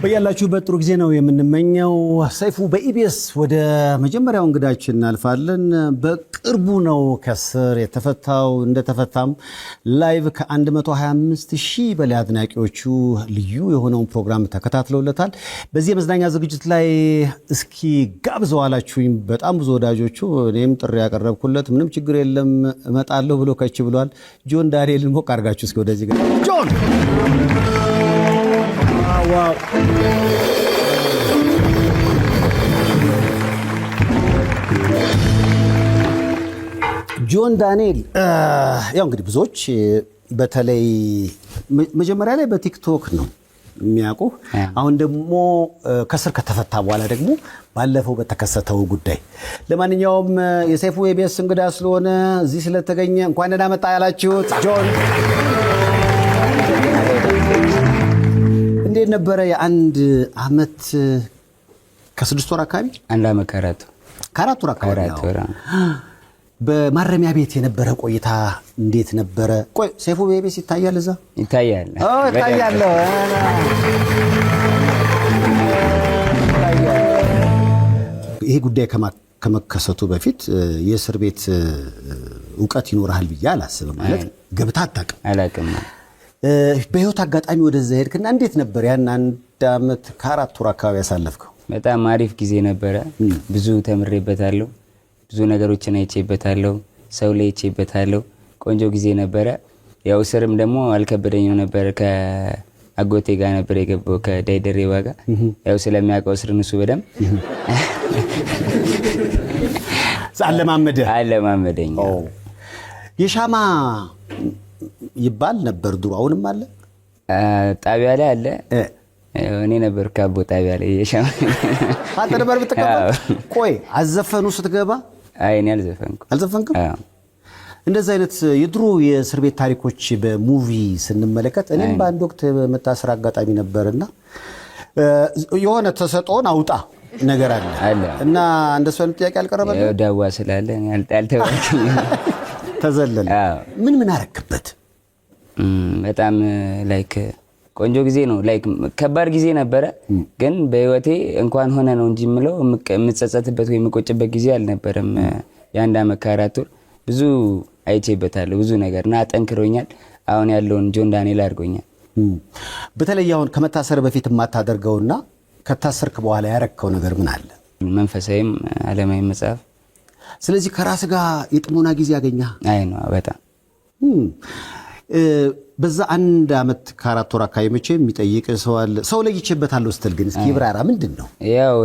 በያላችሁበት ጥሩ ጊዜ ነው የምንመኘው። ሰይፉ በኢቢኤስ ወደ መጀመሪያው እንግዳችን እናልፋለን። በቅርቡ ነው ከስር የተፈታው። እንደተፈታም ላይቭ ከ125,000 በላይ አድናቂዎቹ ልዩ የሆነውን ፕሮግራም ተከታትለውለታል። በዚህ የመዝናኛ ዝግጅት ላይ እስኪ ጋብዘው አላችሁኝ በጣም ብዙ ወዳጆቹ። እኔም ጥሪ ያቀረብኩለት ምንም ችግር የለም እመጣለሁ ብሎ ከች ብሏል። ጆን ዳንኤልን ሞቅ አድርጋችሁ እስኪ ወደዚህ ጋር ጆን ዋው ጆን ዳንኤል ያው እንግዲህ ብዙዎች በተለይ መጀመሪያ ላይ በቲክቶክ ነው የሚያውቁ። አሁን ደግሞ ከስር ከተፈታ በኋላ ደግሞ ባለፈው በተከሰተው ጉዳይ። ለማንኛውም የሰይፉ ኢቢኤስ እንግዳ ስለሆነ እዚህ ስለተገኘ እንኳን ደህና መጣ ያላችሁት ጆን እንዴት ነበረ? የአንድ አመት ከ6 ወር አካባቢ አንድ አመት ከአራት ወር አካባቢ በማረሚያ ቤት የነበረ ቆይታ እንዴት ነበረ? ቆይ ሰይፉ በኢቢኤስ ይታያል? እዛ ይታያል? ይታያል። ይሄ ጉዳይ ከመከሰቱ በፊት የእስር ቤት ዕውቀት ይኖርሃል ብዬ አላስብም። ማለት ገብታ አላውቅም። በህይወት አጋጣሚ ወደዛ ሄድክና እንዴት ነበር ያን አንድ አመት ከ4 ወር አካባቢ ያሳለፍከው? በጣም አሪፍ ጊዜ ነበረ። ብዙ ተምሬበታለሁ፣ ብዙ ነገሮችን አይቼበታለሁ፣ ሰው ላይ አይቼበታለሁ። ቆንጆ ጊዜ ነበረ። ያው እስርም ደግሞ አልከበደኝም ነበር። ከአጎቴ ጋር ነበር የገባው ከዳይደሬባ ጋር። ያው ስለሚያውቀው እስርን እሱ በደምብ አለማመደኝ። የሻማ ይባል ነበር ድሮ፣ አሁንም አለ ጣቢያ ላይ አለ። እኔ ነበር ካቦ ጣቢያ ላይ የሻማ አንተ ነበር ብትቀበል። ቆይ አዘፈኑ ስትገባ? አይ እኔ አልዘፈንኩም። እንደዛ አይነት የድሮ የእስር ቤት ታሪኮች በሙቪ ስንመለከት እኔም በአንድ ወቅት መታሰር አጋጣሚ ነበርና የሆነ ተሰጦን አውጣ ነገር አለ እና እንደሱ አይነት ጥያቄ አልቀረበልኝ? ዳዋ ስላለ አልተባልኩም። ተዘለለ። ምን አረክበት? በጣም ላይክ ቆንጆ ጊዜ ነው። ላይክ ከባድ ጊዜ ነበረ፣ ግን በህይወቴ እንኳን ሆነ ነው እንጂ ምለው የምጸጸትበት ወይ የምቆጭበት ጊዜ አልነበረም። የአንድ አመት ከ4 ወር ብዙ አይቼበታለሁ፣ ብዙ ነገርና አጠንክሮኛል። አሁን ያለውን ጆን ዳንኤል አድርጎኛል። በተለይ አሁን ከመታሰር በፊት የማታደርገውና ከታሰርክ በኋላ ያረከው ነገር ምን አለ? መንፈሳዊም ዓለማዊ መጽሐፍ። ስለዚህ ከራስ ጋር የጥሞና ጊዜ ያገኛ? አይ ነው በጣም በዛ አንድ አመት ከ4 ወር አካባቢ መቼ የሚጠይቅ ሰው አለ? ሰው ለይቼበታለሁ ስትል ግን እስኪ ብራራ ምንድን ነው? ያው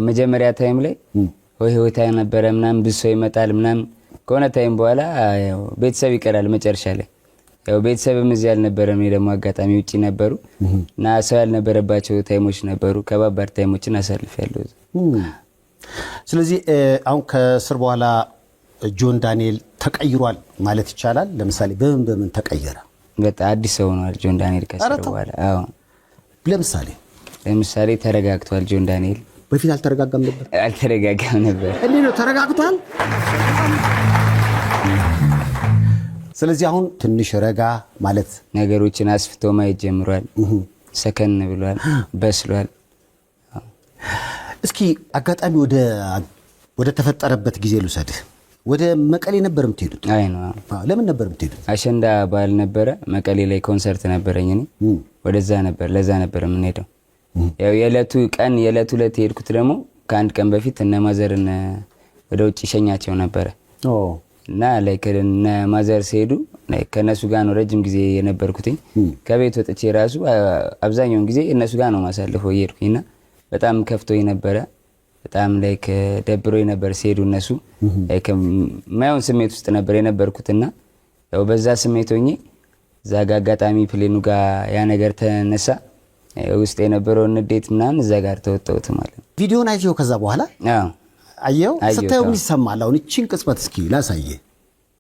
መጀመሪያ ታይም ላይ ህይወት ነበረ ምናምን ብዙ ሰው ይመጣል ምናምን። ከሆነ ታይም በኋላ ያው ቤተሰብ ይቀራል መጨረሻ ላይ። ያው ቤተሰብም እዚህ አልነበረም። እኔ ደግሞ አጋጣሚ ውጪ ነበሩ እና ሰው ያልነበረባቸው ታይሞች ነበሩ። ከባባድ ታይሞችን አሳልፌያለሁ። ስለዚህ አሁን ከስር በኋላ ጆን ዳንኤል ተቀይሯል ማለት ይቻላል? ለምሳሌ በምን ተቀየረ? በጣም አዲስ ሰው ሆኗል ጆን ዳንኤል ከስር በኋላ። አዎ ለምሳሌ ተረጋግቷል ጆን ዳንኤል። በፊት አልተረጋጋም ነበር? አልተረጋጋም ነበር። እንዴ ነው ተረጋግቷል? ስለዚህ አሁን ትንሽ ረጋ ማለት ነገሮችን አስፍቶ ማየት ጀምሯል። ሰከን ብሏል፣ በስሏል። እስኪ አጋጣሚ ወደ ተፈጠረበት ጊዜ ልውሰድህ። ወደ መቀሌ ነበር የምትሄዱት? አይ ነው። ለምን ነበር የምትሄዱት? አሸንዳ በዓል ነበረ መቀሌ ላይ ኮንሰርት ነበረኝ። እኔ ወደዛ ነበር ለዛ ነበር የምንሄደው። ያው የዕለቱ ዕለት ሄድኩት ደግሞ ከአንድ ቀን በፊት እነ ማዘርን ወደ ውጭ ሸኛቸው ነበረ እና ላይክ እነ ማዘር ሲሄዱ ከነሱ ጋር ነው ረጅም ጊዜ የነበርኩትኝ። ከቤት ወጥቼ ራሱ አብዛኛውን ጊዜ እነሱ ጋር ነው ማሳልፈው እየሄድኩኝና በጣም ከፍቶኝ ነበረ። በጣም ላይክ ደብሮኝ ነበር ሲሄዱ እነሱ። ላይክ ማየውን ስሜት ውስጥ ነበር የነበርኩትና ያው በዛ ስሜት ሆኜ እዛ ጋር አጋጣሚ ፕሌኑ ጋር ያ ነገር ተነሳ። ውስጥ የነበረው ንዴት ምናምን እዛ ጋር ተወጣሁት ማለት ነው። ቪዲዮን አይቼው ከዛ በኋላ አየው ስታየው ምን ይሰማል? አሁን እቺን ቅጽበት እስኪ ላሳየ።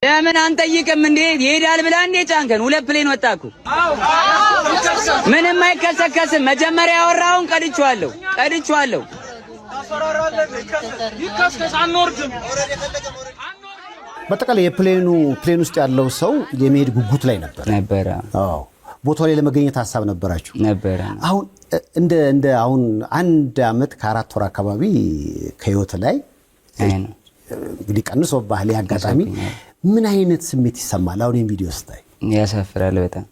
ለምን አንጠይቅም እንዴ? ይሄዳል ብላ እንዴ ጫንከን? 2 ፕሌን ወጣኩ። ምንም አይከሰከስም። መጀመሪያ ያወራውን ቀድቼዋለሁ። በተቀለ የፕሌን ውስጥ ያለው ሰው የመሄድ ጉጉት ላይ ነበር። አዎ ቦታው ላይ ለመገኘት ሀሳብ ነበራችሁ ነበረ። አሁን እንደ አሁን 1 ዓመት ከ4 ወር አካባቢ ከህይወት ላይ እንግዲህ ቀንሶ ባህል ያጋጣሚ ምን አይነት ስሜት ይሰማል? አሁን ይሄን ቪዲዮ ስታይ ያሳፍራል በጣም።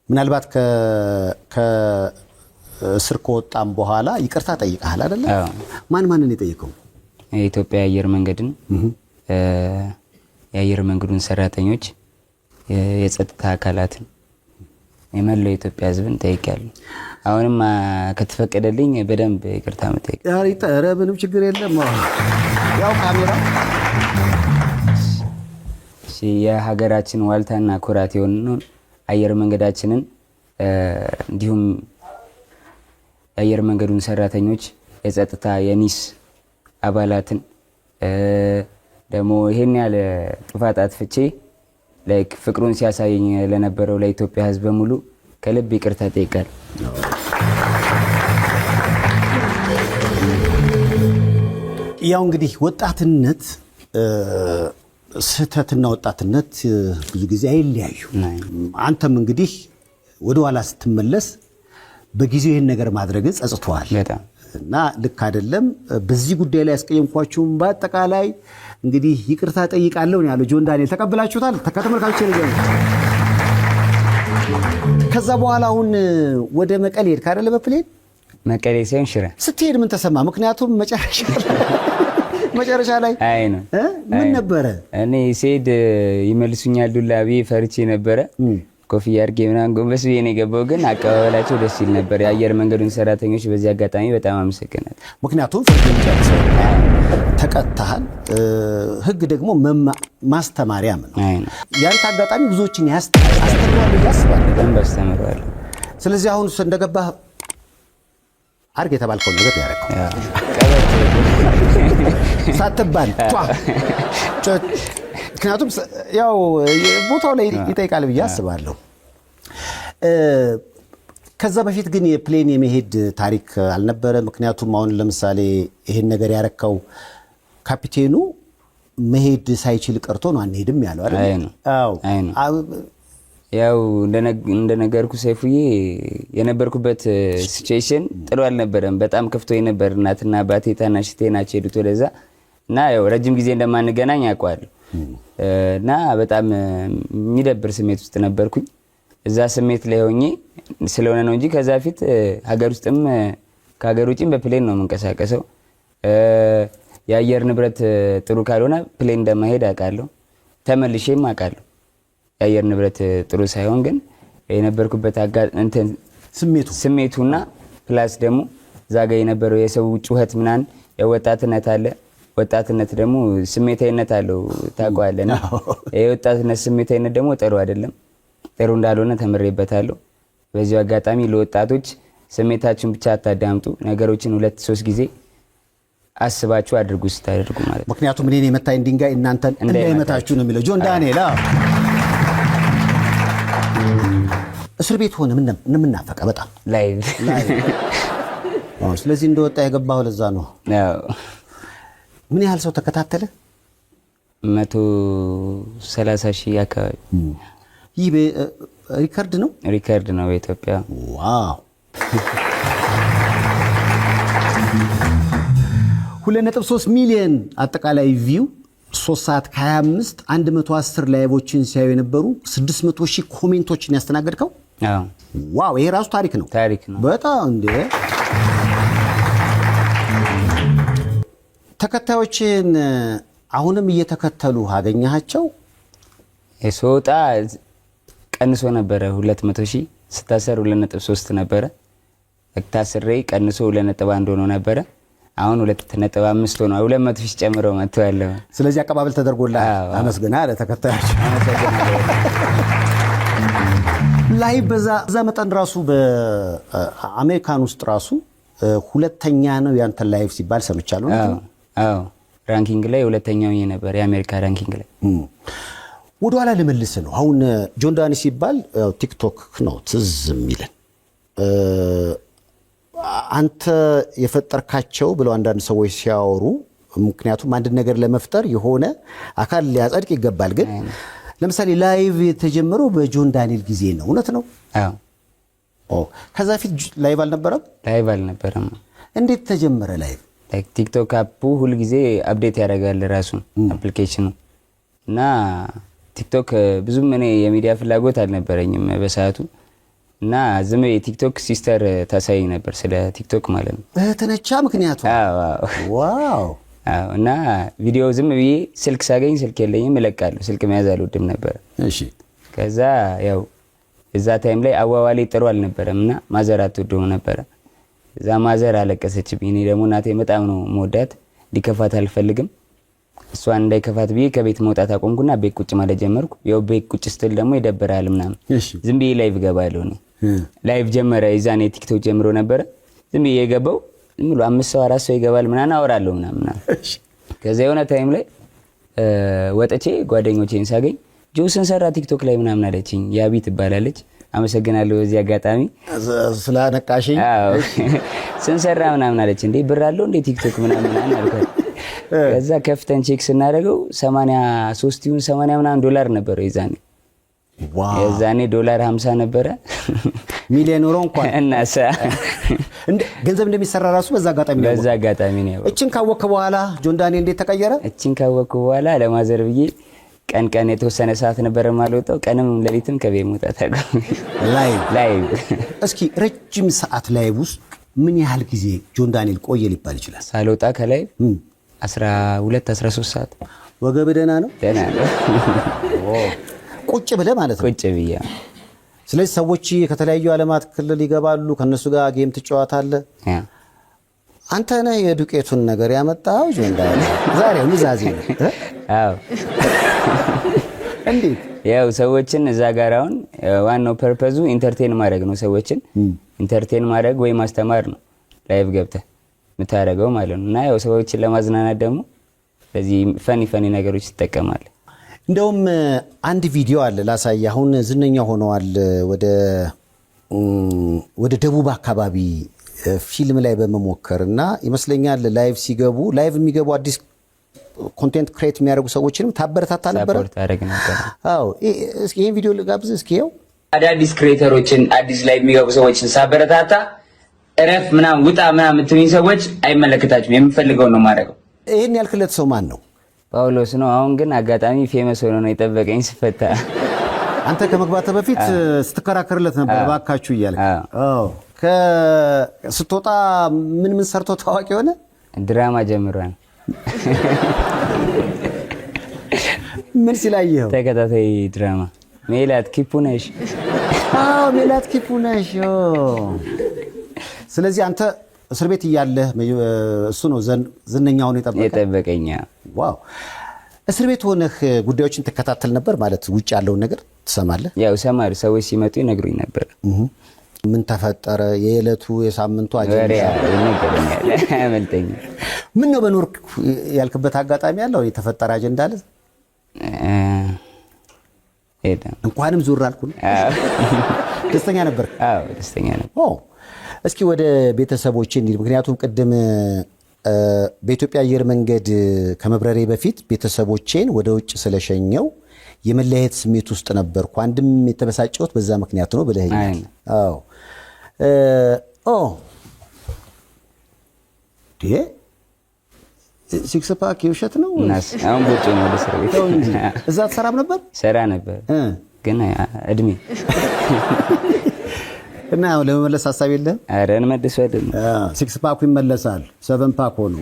ምናልባት ከእስር ከወጣም በኋላ ይቅርታ ጠይቀሃል አይደለ? ማንን የጠየቀው? የኢትዮጵያ አየር መንገድን፣ የአየር መንገዱን ሰራተኞች፣ የጸጥታ አካላትን፣ የመላው የኢትዮጵያ ህዝብን ጠይቄያለሁ። አሁንም ከተፈቀደልኝ በደንብ ይቅርታ መጠየቅ። ኧረ ምንም ችግር የለም። ያው ካሜራ የሀገራችን ዋልታና ኩራት የሆነውን አየር መንገዳችንን እንዲሁም የአየር መንገዱን ሰራተኞች፣ የጸጥታ የኒስ አባላትን ደግሞ ይሄን ያለ ጥፋት አጥፍቼ ፍቅሩን ሲያሳየኝ ለነበረው ለኢትዮጵያ ህዝብ በሙሉ ከልብ ይቅርታ ጠይቃለሁ። ያው እንግዲህ ወጣትነት ስህተትና ወጣትነት ብዙ ጊዜ አይለያዩ። አንተም እንግዲህ ወደ ኋላ ስትመለስ በጊዜው ይህን ነገር ማድረግ ጸጽቷል እና ልክ አይደለም። በዚህ ጉዳይ ላይ ያስቀየምኳችሁም በአጠቃላይ እንግዲህ ይቅርታ ጠይቃለሁ ነው ያለው ጆን ዳንኤል። ተቀብላችሁታል? ተከተመልካቾች ነው። ከዛ በኋላ አሁን ወደ መቀሌ ሄድክ አይደለ? በፕሌን መቀሌ ሳይሆን ሽረ ስትሄድ ምን ተሰማ? ምክንያቱም መጨረሻ ላይ አይ ነው ምን ነበረ? እኔ ስሄድ ይመልሱኛል ዱላ ብዬ ፈርቼ ነበረ። ኮፍያ አድርጌ ምናምን ጎንበስ ብዬ ነው የገባው። ግን አቀባበላቸው ደስ ይል ነበር። የአየር መንገዱን ሰራተኞች በዚህ አጋጣሚ በጣም አመሰግናለሁ። ምክንያቱም ፍርድን ጨርሰው ተቀጥተሃል። ህግ ደግሞ ማስተማሪያም ነው። ያንተ አጋጣሚ ብዙዎችን አስተምሯል ብዬ አስባለሁ። በደንብ አስተምሯል። ስለዚህ አሁን እንደገባህ አድርግ የተባልከውን ነገር ያደረገው ሳትባል ምክንያቱም ያው ቦታው ላይ ይጠይቃል ብዬ አስባለሁ። ከዛ በፊት ግን የፕሌን የመሄድ ታሪክ አልነበረ። ምክንያቱም አሁን ለምሳሌ ይሄን ነገር ያረከው ካፒቴኑ መሄድ ሳይችል ቀርቶ ነው አንሄድም ያለው አይደል? አዎ ያው እንደነገርኩ ሰይፉዬ የነበርኩበት ሲቹዌሽን ጥሩ አልነበረም። በጣም ከፍቶ የነበር እናትና አባቴ ታናሽቴ ናቸው ሄዱት ወደዛ እና ያው ረጅም ጊዜ እንደማንገናኝ አውቀዋለሁ እና በጣም የሚደብር ስሜት ውስጥ ነበርኩኝ። እዛ ስሜት ላይ ሆኜ ስለሆነ ነው እንጂ ከዛ ፊት ሀገር ውስጥም ከሀገር ውጭም በፕሌን ነው የምንቀሳቀሰው። የአየር ንብረት ጥሩ ካልሆነ ፕሌን እንደማሄድ አውቃለሁ። ተመልሼም አውቃለሁ። የአየር ንብረት ጥሩ ሳይሆን ግን የነበርኩበት እንትን ስሜቱና ፕላስ ደግሞ ዛጋ የነበረው የሰው ጩኸት ምናምን የወጣትነት አለ። ወጣትነት ደግሞ ስሜታዊነት አለው ታውቀዋለህ። የወጣትነት ስሜታዊነት ደግሞ ጥሩ አይደለም። ጥሩ እንዳልሆነ ተምሬበታለሁ። በዚህ አጋጣሚ ለወጣቶች ስሜታችሁን ብቻ አታዳምጡ። ነገሮችን 2-3 ጊዜ አስባችሁ አድርጉ ስታደርጉ ማለት ነው። ምክንያቱም እኔን የመታኝ ድንጋይ እናንተን እንዳይመታችሁ ነው የሚለው ጆን ዳንኤል። እስር ቤት ሆነ ምን ምናፈቀ በጣም ላይቭ። ስለዚህ እንደወጣ የገባው ለዛ ነው። ምን ያህል ሰው ተከታተለ? 130,000 አካባቢ። ይህ ሪከርድ ነው? ሪከርድ ነው በኢትዮጵያ። ዋው 2.3 ሚሊዮን አጠቃላይ ቪው፣ 3 ሰዓት ከ25 110 ላይቮችን ሲያዩ የነበሩ 600,000 ኮሜንቶችን ያስተናገድከው። ዋው ይሄ ራሱ ታሪክ ነው። ታሪክ ነው በጣም እንዴ። ተከታዮችን አሁንም እየተከተሉ አገኘሃቸው? የሶጣ ቀንሶ ነበረ 200,000 ስታሰር 2.3 ነበረ። ታስሬ ቀንሶ 2.1 ሆኖ ነበረ። አሁን 2.5 ሆኖ 200,000 ጨምሮ መጥቷል። ስለዚህ አቀባበል ተደርጎልሃል። አመስግና ለተከታዮች ላይ በዛ መጠን ራሱ በአሜሪካን ውስጥ ራሱ ሁለተኛ ነው ያንተ ላይቭ ሲባል ሰምቻለሁ። አዎ ራንኪንግ ላይ ሁለተኛው ነበር፣ የአሜሪካ ራንኪንግ ላይ። ወደ ኋላ ልመልስ ነው። አሁን ጆን ዳንኤል ሲባል ቲክቶክ ነው ትዝ የሚለን። አንተ የፈጠርካቸው ብለው አንዳንድ ሰዎች ሲያወሩ፣ ምክንያቱም አንድ ነገር ለመፍጠር የሆነ አካል ሊያጸድቅ ይገባል። ግን ለምሳሌ ላይቭ የተጀመረው በጆን ዳንኤል ጊዜ ነው፣ እውነት ነው? አዎ። ከዛ ፊት ላይቭ አልነበረም? ላይቭ አልነበረም። እንዴት ተጀመረ ላይቭ? ቲክቶክ አፑ ሁልጊዜ አፕዴት ያደርጋል ራሱን አፕሊኬሽኑ እና ቲክቶክ ብዙም እኔ የሚዲያ ፍላጎት አልነበረኝም በሰዓቱ እና ዝም የቲክቶክ ሲስተር ታሳይ ነበር ስለ ቲክቶክ ማለት ነው። እህትነቻ ምክንያቱ? ዋው። እና ቪዲዮ ዝም ብዬ ስልክ ሳገኝ ስልክ የለኝም እለቃለሁ። ስልክ መያዝ አልወድም ነበር። እሺ። ከዛ ያው እዛ ታይም ላይ አዋዋሌ ጥሩ አልነበረም እና ማዘር አትወደውም ነበረ። እዛ ማዘር አለቀሰችብኝ። እኔ ደግሞ እናቴ በጣም ነው መወዳት፣ እንዲከፋት አልፈልግም። እሷን እንዳይከፋት ብዬ ከቤት መውጣት አቆምኩና ቤት ቁጭ ማለት ጀመርኩ። ያው ቤት ቁጭ ስትል ደግሞ ይደብራል ምናምን። ዝም ብዬ ላይቭ ገባለሁ እኔ። ላይቭ ጀመረ። ይዛኔ ቲክቶክ ጀምሮ ነበረ። ዝም ብዬ የገባው ዝም ብሎ 5 ሰው 4 ሰው ይገባል ምናምን አወራለሁ ምናምን። ከዛ የሆነ ታይም ላይ ወጥቼ ጓደኞቼን ሳገኝ ጆስን ሰራ ቲክቶክ ላይ ምናምን አለችኝ። ያቢ ትባላለች። አመሰግናለሁ በዚህ አጋጣሚ ስላነቃሽኝ። ስንሰራ ምናምን አለች። እንዴ ብር አለው እንዴ ቲክቶክ ምናምን አልኳት። ከዛ ከፍተን ቼክ ስናደርገው 83 ይሁን 80 ምናምን ዶላር ነበረ ይዛኔ። ዋው! የዛኔ ዶላር 50 ነበረ። ሚሊዮን ዩሮ እንኳን እናሳ እንደ ገንዘብ እንደሚሰራ ራሱ በዛ አጋጣሚ ነው። እቺን ካወቅክ በኋላ ጆን ዳንኤል እንዴት ተቀየረ? እቺን ካወቅክ በኋላ ለማዘር ብዬ ቀን የተወሰነ ሰዓት ነበር ማልወጣው። ቀንም ለሊትም ከቤት መውጣት አቆም። ላይቭ እስኪ ረጅም ሰዓት ላይቭ ውስጥ ምን ያህል ጊዜ ጆን ዳንኤል ቆየ ሊባል ይችላል? ሳልወጣ ከላይ 12 13 ሰዓት። ወገብ ደህና ነው? ደህና ነው። ቁጭ ብለህ ማለት ነው? ቁጭ ብዬ። ስለዚህ ሰዎች ከተለያዩ ዓለማት ክልል ይገባሉ፣ ከነሱ ጋር ጌም ትጫወታለህ። አንተ ነህ የዱቄቱን ነገር ያመጣው ጆን ዳንኤል? ዛሬ ምዛዜ ነው። አዎ። እንዴት? ያው ሰዎችን እዛ ጋር አሁን ዋናው ፐርፐዙ ኢንተርቴን ማድረግ ነው። ሰዎችን ኢንተርቴን ማድረግ ወይ ማስተማር ነው ላይቭ ገብተህ የምታደርገው ማለት ነው። እና ያው ሰዎችን ለማዝናናት ደግሞ ስለዚህ ፈኒ ነገሮች ትጠቀማለህ። እንደውም አንድ ቪዲዮ አለ ላሳይ። አሁን ዝነኛ ሆነዋል። ወደ ደቡብ አካባቢ ፊልም ላይ በመሞከርና ይመስለኛል ላይቭ የሚገቡ አዲስ ኮንቴንት ክሬት የሚያደርጉ ሰዎችንም ታበረታታ ነበር። ሰፖርት አደረግ ነበር። አዎ። እስኪ ይሄን ቪዲዮ ልጋብዝ። እስኪ ይኸው አዳዲስ ክሬተሮችን አዲስ ላይ የሚገቡ ሰዎችን ሳበረታታ እረፍ ምናምን ውጣ ምናምን የምትሉኝ ሰዎች አይመለከታችሁም። የምፈልገው ነው ማድረገው። ይሄን ያልክለት ሰው ማን ነው? ጳውሎስ ነው። አሁን ግን አጋጣሚ ፌመስ ሆኖ ነው የጠበቀኝ ስፈታ። አንተ ከመግባትህ በፊት ስትከራከርለት ነበር እባካችሁ እያልክ። አዎ። ስትወጣ ምን ሰርቶ ታዋቂ ሆነ? ድራማ ጀምሯል። ምን ሲላየው? ተከታታይ ድራማ ሜላት ኪፑነሽ። አዎ ሜላት ኪፑነሽ። ስለዚህ አንተ እስር ቤት እያለህ እሱ ነው ዝነኛውን የጠበቀኝ። ዋው። እስር ቤት ሆነህ ጉዳዮችን ትከታተል ነበር ማለት? ውጭ ያለውን ነገር ትሰማለህ? ያው እሰማለሁ። ሰዎች ሲመጡ ይነግሩኝ ነበር። ምን ተፈጠረ? የዕለቱ የሳምንቱ አጀንዳ ያመልጠኝ። ምን ነው በኖር ያልክበት አጋጣሚ ያለው የተፈጠረ አጀንዳ አለ? እንኳንም ዙር አልኩ። ደስተኛ ነበር? አዎ ደስተኛ ነበር። እስኪ ወደ ቤተሰቦቼ እንሂድ። ምክንያቱም ቅድም በኢትዮጵያ አየር መንገድ ከመብረሬ በፊት ቤተሰቦቼን ወደ ውጭ ስለሸኘው የመለያየት ስሜት ውስጥ ነበርኩ። አንድም የተበሳጨሁት በዛ ምክንያት ነው ብለኸኛል። አዎ። ሲክስ ፓክ የውሸት ነው? አሁን ቦጭ ነው ወደ እስር ቤት እንጂ እዛ ትሰራም ነበር? ሰራ ነበር ግን እድሜ እና ለመመለስ ሀሳብ የለህም? ኧረ እንመልሰዋለን። ሲክስ ፓኩ ይመለሳል። 7 ፓክ ሆኖ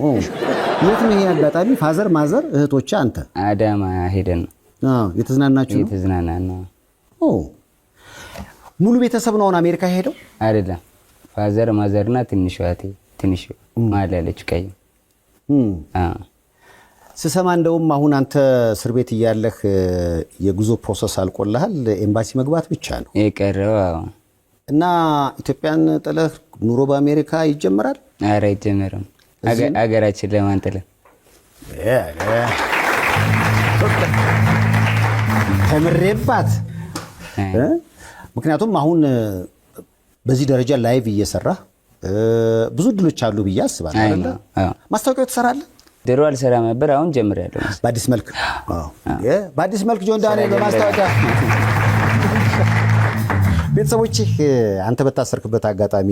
የት ነው ይሄ አጋጣሚ? ፋዘር ማዘር እህቶቼ አንተ? አዳማ ሄደን ነው የተዝናናችሁ? የተዝናናን ነው። ሙሉ ቤተሰብ ነው አሁን አሜሪካ ሄደው? አይደለም ፋዘር ማዘርና ትንሽ መሀል ያለችው ቀይ። ስሰማ እንደውም አሁን አንተ እስር ቤት እያለህ የጉዞ ፕሮሰስ አልቆልሃል፣ ኤምባሲ መግባት ብቻ ነው የቀረው። እና ኢትዮጵያን ጥለህ ኑሮ በአሜሪካ ይጀምራል? ኧረ አይጀምርም። አገራችን ለማን ጥለን ተምሬባት። ምክንያቱም አሁን በዚህ ደረጃ ላይቭ እየሰራህ ብዙ እድሎች አሉ ብዬ አስባለሁ። አይደል? ማስታወቂያ ትሰራለህ? ድሮ አልሰራም ነበር፣ አሁን ጀምሬያለሁ። በአዲስ መልክ በአዲስ መልክ ጆን ዳንኤል በማስታወቂያ ቤተሰቦች አንተ በታሰርክበት አጋጣሚ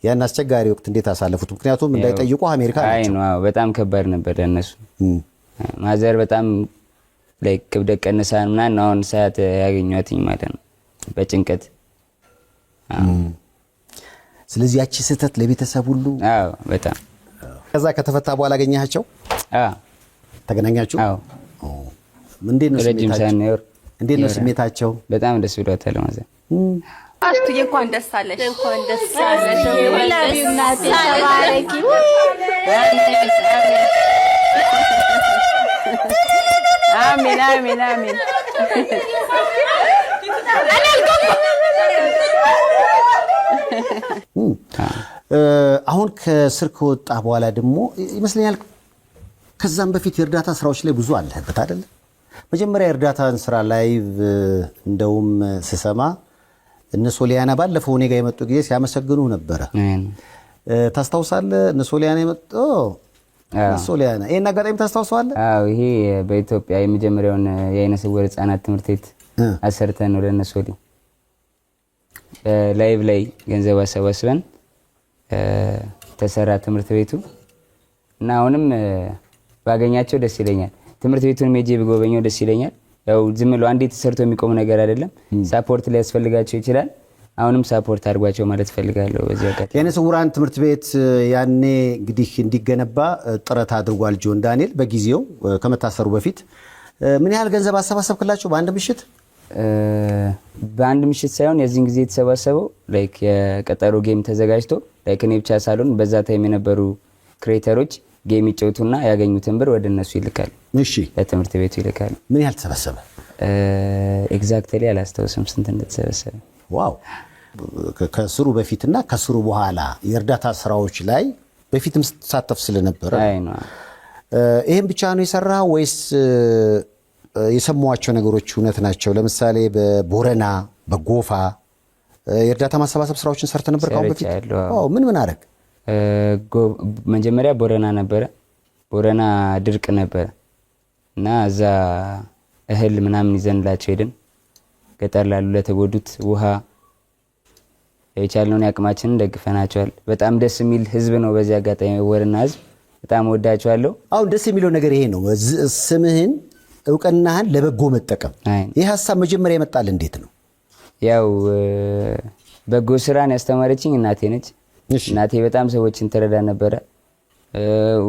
ያን አስቸጋሪ ወቅት እንዴት አሳለፉት? ምክንያቱም እንዳይጠይቁ አሜሪካ ናቸው። አይ ነው በጣም ከባድ ነበር ለነሱ። ማዘር በጣም ላይክ ክብደት ቀንሳን ምናምን አሁን ሰዓት ያገኘኋትኝ ማለት ነው በጭንቀት። ስለዚህ ያቺ ስህተት ለቤተሰብ ሁሉ በጣም ከዛ ከተፈታ በኋላ አገኘሃቸው? ተገናኛችሁ? እንዴት ነው ስሜታቸው? እንዴት ነው ስሜታቸው? በጣም ደስ ብሏታል ማዘር። አሽቱዬ እንኳን ደስ አለሽ። እንኳን ደስ አለሽ። አሜን አሜን አሜን። አሁን ከስር ከወጣ በኋላ ደግሞ ይመስለኛል ከዛም በፊት የእርዳታ ስራዎች ላይ ብዙ አለህበት አይደል? መጀመሪያ የእርዳታን ስራ ላይ እንደውም ስሰማ እነ ሶሊያና ባለፈው እኔ ጋር የመጡ ጊዜ ሲያመሰግኑ ነበረ። ታስታውሳለህ? እነ ሶሊያና የመጡ ሶሊያና ይሄን አጋጣሚ ታስታውሳለህ? ይሄ በኢትዮጵያ የመጀመሪያውን የዓይነ ስውር ህጻናት ትምህርት ቤት አሰርተን ነው ለነ ሶሊ ላይቭ ላይ ገንዘብ አሰባስበን ተሰራ ትምህርት ቤቱ እና አሁንም ባገኛቸው ደስ ይለኛል። ትምህርት ቤቱን ሜጄ ብጎበኘው ደስ ይለኛል። ያው ዝም ብሎ አንዴ ተሰርቶ የሚቆም ነገር አይደለም። ሳፖርት ሊያስፈልጋቸው ይችላል። አሁንም ሳፖርት አድርጓቸው ማለት ፈልጋለሁ። በዚህ አጋጣሚ የዓይነ ስውራን ትምህርት ቤት ያኔ እንግዲህ እንዲገነባ ጥረት አድርጓል ጆን ዳንኤል በጊዜው ከመታሰሩ በፊት። ምን ያህል ገንዘብ አሰባሰብክላቸው በአንድ ምሽት? በአንድ ምሽት ሳይሆን የዚህን ጊዜ የተሰባሰበው ላይክ የቀጠሮ ጌም ተዘጋጅቶ ላይክ እኔ ብቻ ሳልሆን በዛ ታይም የነበሩ ክሬተሮች ጌም ይጫወቱና ያገኙትን ብር ወደ እነሱ ይልካል። እሺ ለትምህርት ቤቱ ይልካል። ምን ያህል ተሰበሰበ? ኤግዛክትሊ አላስታውስም ስንት እንደተሰበሰበ። ዋው። ከስሩ በፊትና ከስሩ በኋላ የእርዳታ ስራዎች ላይ በፊትም ተሳተፍ ስለነበረ አይ ነው ይሄን ብቻ ነው የሰራው ወይስ የሰሟቸው ነገሮች እውነት ናቸው? ለምሳሌ በቦረና በጎፋ የእርዳታ ማሰባሰብ ስራዎችን ሰርተ ነበር ካሁን በፊት? ምን አረግ? መጀመሪያ ቦረና ነበረ። ቦረና ድርቅ ነበረ እና እዛ እህል ምናምን ይዘንላቸው ሄድን። ገጠር ላሉ ለተጎዱት ውሃ የቻልነውን ያቅማችንን ደግፈናቸዋል። በጣም ደስ የሚል ህዝብ ነው። በዚህ አጋጣሚ ቦረና ህዝብ በጣም ወዳቸዋለሁ። አሁን ደስ የሚለው ነገር ይሄ ነው። ስምህን እውቅናህን ለበጎ መጠቀም። ይህ ሀሳብ መጀመሪያ ይመጣል እንዴት ነው? ያው በጎ ስራን ያስተማረችኝ እናቴ ነች። እናቴ በጣም ሰዎችን ትረዳ ነበረ።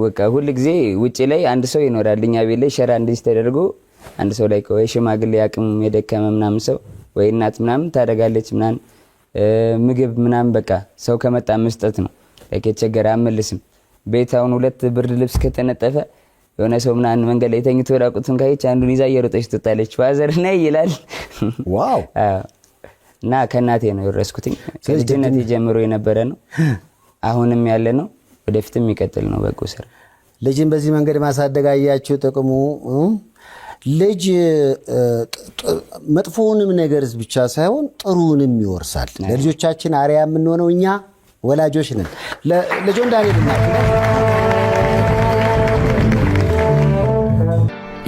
በቃ ሁሉ ጊዜ ውጪ ላይ አንድ ሰው ይኖራል። እኛ ቤት ላይ ሸራ እንደዚህ ተደርጎ አንድ ሰው ላይ ወይ ሽማግሌ አቅም የደከመ ምናምን ሰው ወይ እናት ምናምን ታደርጋለች ምናምን ምግብ ምናምን በቃ ሰው ከመጣ መስጠት ነው። የተቸገረ አመልስም። ቤት አሁን 2 ብርድ ልብስ ከተነጠፈ የሆነ ሰው ምናምን መንገድ ላይ ተኝቶ ራቁቱን ካየች አንዱን ይዛ እየሮጠች ትወጣለች። ፋዘር ነይ ይላል። ዋው። እና ከእናቴ ነው የወረስኩትኝ። ከልጅነቴ ጀምሮ የነበረ ነው። አሁንም ያለ ነው። ወደፊትም የሚቀጥል ነው በጎ ስራ። ልጅን በዚህ መንገድ ማሳደግ አያችሁ ጥቅሙ። ልጅ መጥፎውንም ነገር ብቻ ሳይሆን ጥሩውንም ይወርሳል። ለልጆቻችን አርአያ የምንሆነው እኛ ወላጆች ነን። ለጆን ዳንኤል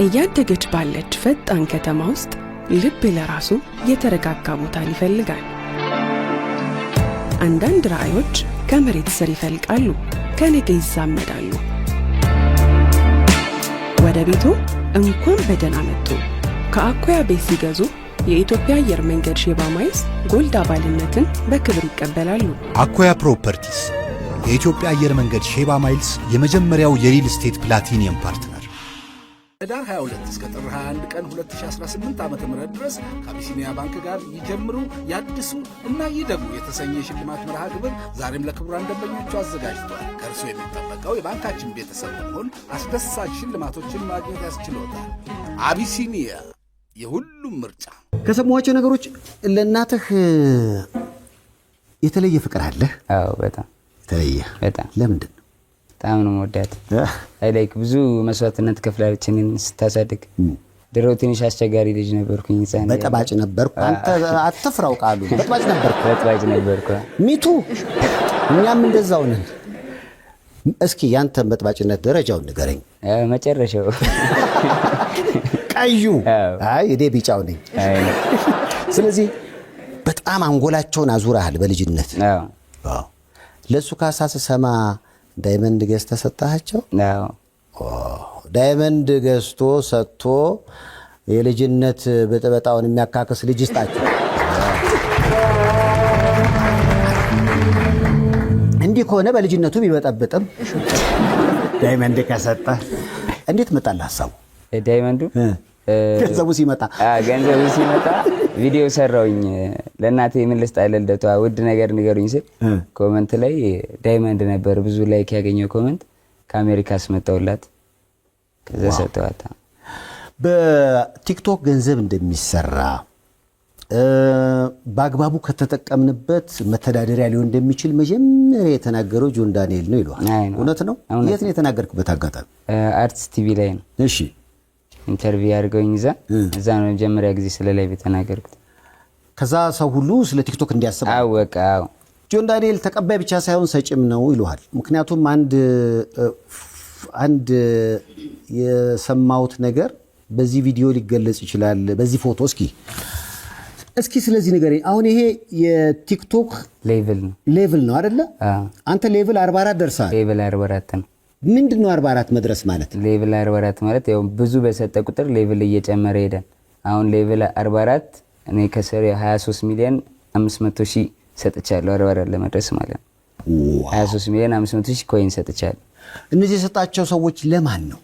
እያደገች ባለች ፈጣን ከተማ ውስጥ ልብ ለራሱ የተረጋጋ ቦታን ይፈልጋል። አንዳንድ ራዕዮች ከመሬት ስር ይፈልቃሉ፣ ከነገ ይዛመዳሉ። ወደ ቤቱ እንኳን በደህና መጡ። ከአኮያ ቤት ሲገዙ የኢትዮጵያ አየር መንገድ ሼባ ማይልስ ጎልድ አባልነትን በክብር ይቀበላሉ። አኮያ ፕሮፐርቲስ የኢትዮጵያ አየር መንገድ ሼባ ማይልስ የመጀመሪያው የሪል ስቴት ፕላቲኒየም ፓርትነር። ህዳር 22 እስከ ጥር 21 ቀን 2018 ዓ.ም ድረስ ከአቢሲኒያ ባንክ ጋር ይጀምሩ፣ ያድሱ እና ይደጉ የተሰኘ የሽልማት መርሃ ግብር ዛሬም ለክቡራን ደንበኞቹ አዘጋጅቷል። ከእርሱ የሚጠበቀው የባንካችን ቤተሰብ በመሆን አስደሳች ሽልማቶችን ማግኘት ያስችሎታል። አቢሲኒያ የሁሉም ምርጫ። ከሰማኋቸው ነገሮች ለእናትህ የተለየ ፍቅር አለህ? አዎ በጣም የተለየ። በጣም ለምንድን ነው? በጣም ነው የምወዳት። ላይክ ብዙ መስዋዕትነት ከፍላለች እኔን ስታሳድግ። ድሮ ትንሽ አስቸጋሪ ልጅ ነበርኩኝ። በጠባጭ ነበርኩ። አንተ አትፍራው ቃሉ። በጠባጭ ነበርኩ። በጠባጭ ነበርኩ። ሚቱ እኛም እንደዛው ነን። እስኪ ያንተን በጥባጭነት ደረጃውን ንገረኝ። መጨረሻው ቀዩ። አይ እኔ ቢጫው ነኝ። ስለዚህ በጣም አንጎላቸውን አዙራሃል በልጅነት። አዎ ለሱ ካሳ ስሰማ ዳይመንድ ገዝተህ ሰጣቸው? ዳይመንድ ገዝቶ ሰጥቶ የልጅነት በጥበጣውን የሚያካክስ ልጅ ይስጣቸው። እንዲህ ከሆነ በልጅነቱ ቢበጠብጥም ዳይመንድ ከሰጠ እንዴት መጣልህ ሐሳቡ? ዳይመንዱ ገንዘቡ ሲመጣ ቪዲዮ ሰራውኝ ለእናቴ ምን ልስጣለህ ልደቷ ውድ ነገር ንገሩኝ ስል ኮመንት ላይ ዳይመንድ ነበር ብዙ ላይክ ያገኘው ኮመንት። ከአሜሪካ አስመጣውላት ከዛ ሰጠዋታ። በቲክቶክ ገንዘብ እንደሚሰራ በአግባቡ ከተጠቀምንበት መተዳደሪያ ሊሆን እንደሚችል መጀመሪያ የተናገረው ጆን ዳንኤል ነው ይሏል። እውነት ነው? የት ነው የተናገርክበት አጋጣሚ? አርትስ ቲቪ ላይ ነው። እሺ ኢንተርቪው አድርገውኝ እዛ ነው መጀመሪያ ጊዜ ስለ ላይቭ የተናገርኩት። ከዛ ሰው ሁሉ ስለ ቲክቶክ እንዲያስብ አወቀ። ጆን ዳንኤል ተቀባይ ብቻ ሳይሆን ሰጭም ነው ይሏል። ምክንያቱም አንድ የሰማሁት ነገር በዚህ ቪዲዮ ሊገለጽ ይችላል። በዚህ ፎቶ እስኪ ስለዚህ ንገረኝ። አሁን ይሄ የቲክቶክ ሌቭል ነው አይደለ? አንተ ሌቭል 44 ደርሰሃል። ሌቭል 44 ነው። ምንድነው 44 መድረስ ማለት? ሌቭል 44 ማለት ያው ብዙ በሰጠ ቁጥር ሌቭል እየጨመረ ሄዳል። አሁን ሌቭል 44 እኔ ከስር 23 ሚሊዮን 500 ሺህ ሰጥቻለሁ። 44 ለመድረስ ማለት ነው። 23 ሚሊዮን 500 ሺህ ኮይን ሰጥቻለሁ። እነዚህ የሰጣቸው ሰዎች ለማን ነው?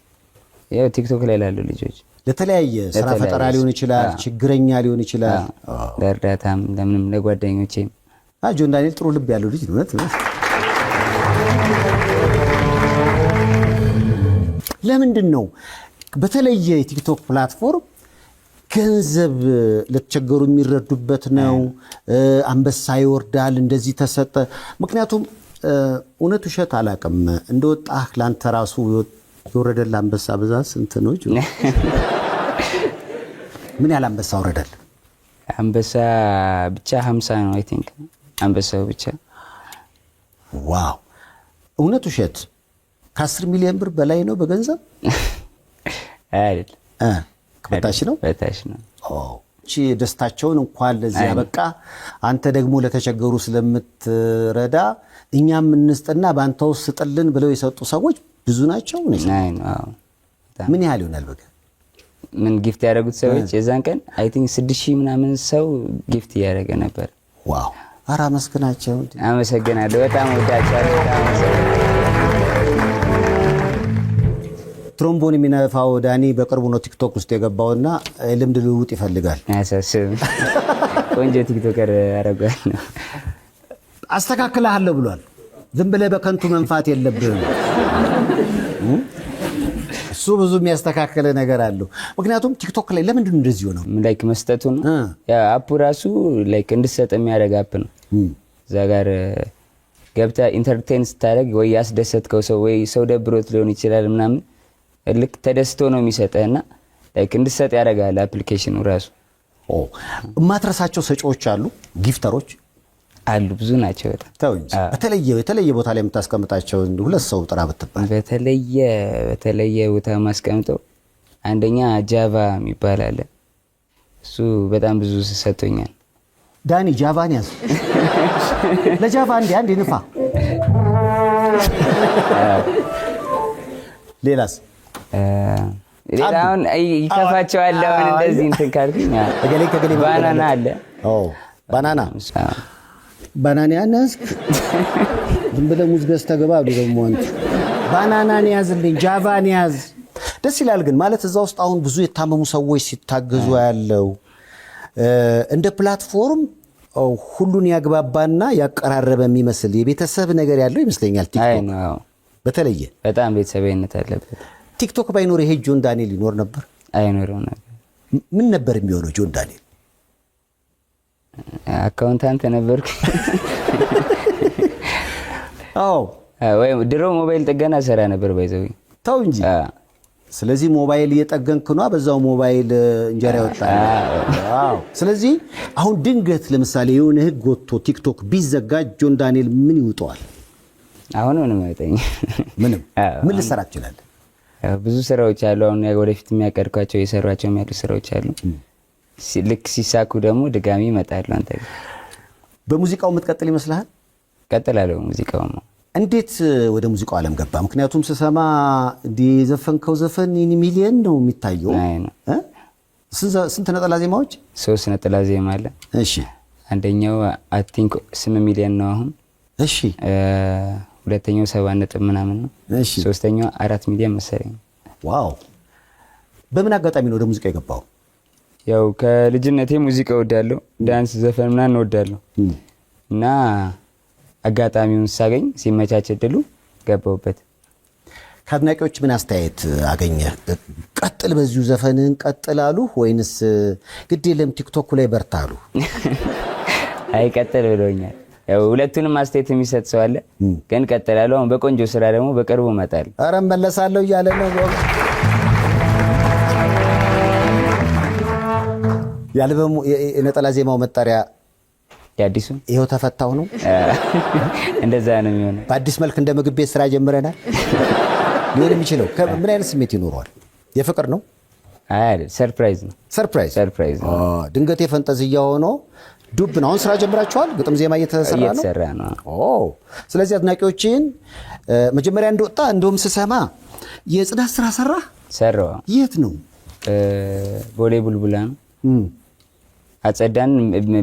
ያው ቲክቶክ ላይ ላሉ ልጆች ለተለያየ ስራ ፈጠራ ሊሆን ይችላል፣ ችግረኛ ሊሆን ይችላል፣ ለእርዳታም ለምንም ለጓደኞቼም። ጆን ዳንኤል ጥሩ ልብ ያለው ልጅ ነው። ለምንድን ነው በተለየ የቲክቶክ ፕላትፎርም ገንዘብ ለተቸገሩ የሚረዱበት ነው? አንበሳ ይወርዳል እንደዚህ ተሰጠ። ምክንያቱም እውነት ውሸት አላውቅም። እንደወጣህ ለአንተ ራሱ የወረደል አንበሳ ብዛት ስንት ነው? ምን ያህል አንበሳ ወረደል? አንበሳ ብቻ 50 ነው አይ ቲንክ አንበሳው ብቻ። ዋው! እውነት ውሸት ከ10 ሚሊዮን ብር በላይ ነው በገንዘብ አይደል? በታች ነው። እቺ ደስታቸውን እንኳን ለዚህ ያበቃ። አንተ ደግሞ ለተቸገሩ ስለምትረዳ እኛም እንስጥና ባንተ ውስጥ ስጥልን ብለው የሰጡ ሰዎች ብዙ ናቸው። ምን ያህል ይሆናል? በቃ ምን ጊፍት ያደረጉት ሰዎች የዛን ቀን አይ ቲንክ 6000 ምናምን ሰው ጊፍት ያደረገ ነበር። ዋው! አራ መስከናቸው። አመሰግናለሁ። በጣም ወዳቻለሁ። ትሮምቦን የሚነፋው ዳኒ በቅርቡ ነው ቲክቶክ ውስጥ የገባውና ልምድ ልውውጥ ይፈልጋል። አያሳስብም። ቆንጆ ቲክቶከር አደረጋለሁ። አስተካክላለሁ ብሏል። ዝም ብለህ በከንቱ መንፋት የለብህም። እሱ ብዙ የሚያስተካክለ ነገር አለው። ምክንያቱም ቲክቶክ ላይ ለምንድን ነው እንደዚህ ሆነው? ላይክ መስጠቱ ነው። ያ አፑ ራሱ ላይክ እንድሰጥ የሚያደርግ አፕ ነው። እዛ ጋር ገብተህ ኢንተርቴን ስታደርግ ወይ ያስደሰትከው ሰው ወይ ሰው ደብሮት ሊሆን ይችላል ምናምን ልክ ተደስቶ ነው የሚሰጠህና ላይክ እንድሰጥ ያደርጋል አፕሊኬሽኑ ራሱ። የማትረሳቸው ሰጪዎች አሉ፣ ጊፍተሮች አሉ፣ ብዙ ናቸው። በተለየ ቦታ ላይ የምታስቀምጣቸው ሁለት ሰው ጥራ ብትባል? በተለየ ቦታ ማስቀምጠው አንደኛ ጃቫ የሚባል አለ። እሱ በጣም ብዙ ሰጥቶኛል። ዳኒ ጃቫን ያዝ። ለጃቫ አንዴ ንፋ። ሌላስ? ሌላውን ይከፋቸዋል። አሁን እንደዚህ እንትን ካልኩኝ ባናና አለ። ባናና ያዝ። ዝም ብለህ ሙዝ ገዝተህ ገባ ብለህ ደግሞ አንተ ባናናን ያዝልኝ፣ ጃቫን ያዝ። ደስ ይላል ግን ማለት እዛ ውስጥ አሁን ብዙ የታመሙ ሰዎች ሲታገዙ ያለው እንደ ፕላትፎርም ሁሉን ያግባባና ያቀራረበ የሚመስል የቤተሰብ ነገር ያለው ይመስለኛል። ቲክቶክ በተለየ በጣም ቤተሰባዊነት አለበት። ቲክቶክ ባይኖር ይሄ ጆን ዳንኤል ይኖር ነበር? አይኖርም ነበር። ምን ነበር የሚሆነው ጆን ዳንኤል? አካውንታንት ነበርኩ። ወይ ድሮ ሞባይል ጥገና ሰራ ነበር ባይዘው። ተው እንጂ። ስለዚህ ሞባይል እየጠገንክ ነው፣ በዛው ሞባይል እንጀራ ያወጣል። ስለዚህ አሁን ድንገት ለምሳሌ የሆነ ህግ ወጥቶ ቲክቶክ ቢዘጋ ጆን ዳንኤል ምን ይውጠዋል? አሁን ምንም አይወጣኝም። ምንም ምን ልሰራ ትችላለህ? ብዙ ስራዎች አሉ። አሁን ወደፊት የሚያቀርኳቸው የሰሯቸው ያሉ ስራዎች አሉ። ልክ ሲሳኩ ደግሞ ድጋሚ ይመጣሉ። አንተ በሙዚቃው የምትቀጥል ይመስልሃል? ቀጥላለሁ። ሙዚቃው ነው። እንዴት ወደ ሙዚቃው ዓለም ገባ? ምክንያቱም ስሰማ የዘፈንከው ዘፈን ሚሊየን ነው የሚታየው። ስንት ነጠላ ዜማዎች? 3 ነጠላ ዜማ አለ። እሺ አንደኛው አይ ቲንክ 8 ሚሊዮን ነው አሁን። እሺ ሁለተኛው 7 ነጥብ ምናምን ነው። እሺ ሶስተኛው 4 ሚሊዮን መሰለኝ። ዋው! በምን አጋጣሚ ነው ወደ ሙዚቃ የገባው? ያው ከልጅነቴ ሙዚቃ እወዳለሁ፣ ዳንስ፣ ዘፈን ምናምን እወዳለሁ እና አጋጣሚውን ሳገኝ ሲመቻች እድሉ ገባሁበት። ከአድናቂዎች ምን አስተያየት አገኘ? ቀጥል በዚሁ ዘፈንን ቀጥል አሉ ወይንስ ግድ የለም ቲክቶክ ላይ በርታ አሉ? አይ ቀጥል ብለውኛል። ያው ሁለቱንም አስተያየት የሚሰጥ ሰው አለ፣ ግን ቀጥላለሁ። አሁን በቆንጆ ስራ ደግሞ በቅርቡ እመጣለሁ። ኧረ እመለሳለሁ እያለ ነው። የአልበሙ የነጠላ ዜማው መጠሪያ የአዲሱ ይኸው ተፈታው ነው። እንደዛ ነው የሚሆነው። በአዲስ መልክ እንደ ምግብ ቤት ስራ ጀምረናል። ሊሆን የሚችለው ምን አይነት ስሜት ይኖረዋል? የፍቅር ነው? አይ ሰርፕራይዝ ነው። ሰርፕራይዝ ነው። ድንገት የፈንጠዝያ ሆኖ ዱብ ነው። አሁን ስራ ጀምራችኋል? ግጥም ዜማ እየተሰራ ነው። ስለዚህ አድናቂዎችን መጀመሪያ እንደወጣ እንደውም ስሰማ የጽዳት ስራ ሰራው። የት ነው? ቦሌ ቡልቡላ ነው። አጸዳን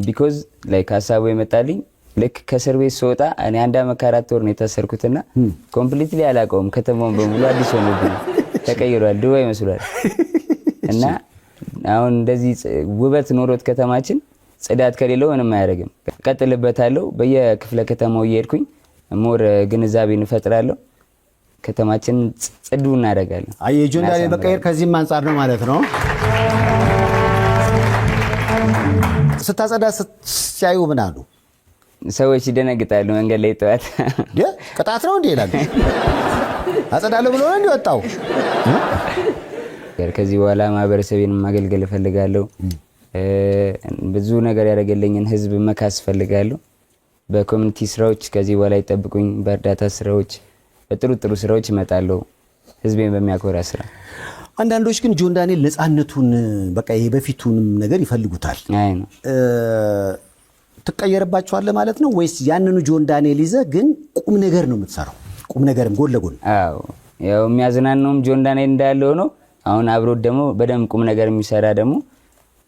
ቢኮዝ ላይክ ሀሳቡ የመጣልኝ ልክ ከእስር ቤት ስወጣ እኔ 1 ዓመት ከ4 ወር ነው የታሰርኩትና ኮምፕሊትሊ አላውቀውም። ከተማውን በሙሉ አዲስ ሆኖብኝ ተቀይሯል። ዱባይ ይመስላል። እና አሁን እንደዚህ ውበት ኖሮት ከተማችን ጽዳት ከሌለው ምንም አያደርግም። ቀጥልበታለሁ። በየክፍለ ከተማው እየሄድኩኝ ሞር ግንዛቤን እፈጥራለሁ። ከተማችን ጽዱ እናደርጋለን። የጆን ዳንኤል መቀየር ከዚህም አንጻር ነው ማለት ነው። ስታጸዳ ሲያዩ ምን አሉ? ሰዎች ይደነግጣሉ። መንገድ ላይ ጠዋት ቅጣት ነው እንዴ ይላሉ። አጸዳለሁ ብሎ ነው እንዲወጣው። ከዚህ በኋላ ማህበረሰቤን ማገልገል እፈልጋለሁ። ብዙ ነገር ያደረገልኝን ህዝብ መካስ እፈልጋለሁ። በኮሚኒቲ ስራዎች ከዚህ በኋላ ይጠብቁኝ። በእርዳታ ስራዎች፣ በጥሩ ስራዎች እመጣለሁ። ህዝቤን በሚያኮራ ስራ። አንዳንዶች ግን ጆን ዳንኤል ነፃነቱን በቃ የበፊቱንም ነገር ይፈልጉታል። አይ ነው ትቀየርባቸዋለህ ማለት ነው ወይስ ያንኑ ጆን ዳንኤል ይዘህ ግን ቁም ነገር ነው የምትሰራው? ቁም ነገርም ጎን ለጎን። አዎ ያው የሚያዝናናውም ጆን ዳንኤል እንዳለ ሆኖ አሁን አብሮት ደግሞ በደንብ ቁም ነገር የሚሰራ ደግሞ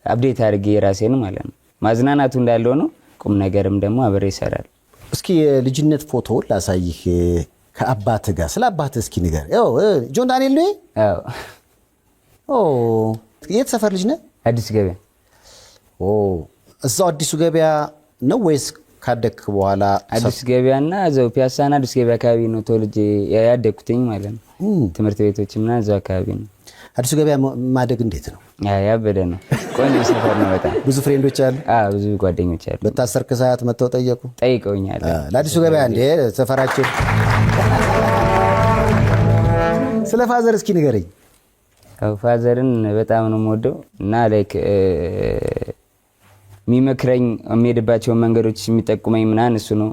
አፕዴት አድርጌ የራሴን ማለት ነው። ማዝናናቱ እንዳለ ሆኖ ቁም ነገርም ደግሞ አብሬ ይሰራል። እስኪ የልጅነት ፎቶውን ላሳይህ ከአባትህ ጋር። ስለ አባትህ እስኪ ንገር። ያው ጆን ዳንኤል ነው። አዎ የት ሰፈር ልጅ ነህ? አዲስ ገበያ። እዛው አዲሱ ገበያ ነው ወይስ ካደግክ በኋላ? አዲስ ገበያና እዛው ፒያሳና አዲስ ገበያ አካባቢ ነው ተወልጄ ያደግኩትኝ ማለት ነው። ትምህርት ቤቶች ምናምን እዛው አካባቢ ነው። አዲሱ ገበያ ማደግ እንዴት ነው? ያበደ ነው። ቆንጆ ሰፈር ነው በጣም። ብዙ ፍሬንዶች አሉ? ብዙ ጓደኞች አሉ። በታሰርክ ሰዓት መጥተው ጠይቀውኛል። ለአዲሱ ገበያ እንዴ ሰፈራችን። ስለ ፋዘር እስኪ ንገረኝ። ፋዘርን በጣም ነው የምወደው እና ላይክ የሚመክረኝ የሚሄድባቸውን መንገዶች የሚጠቁመኝ ምናምን እሱ ነው።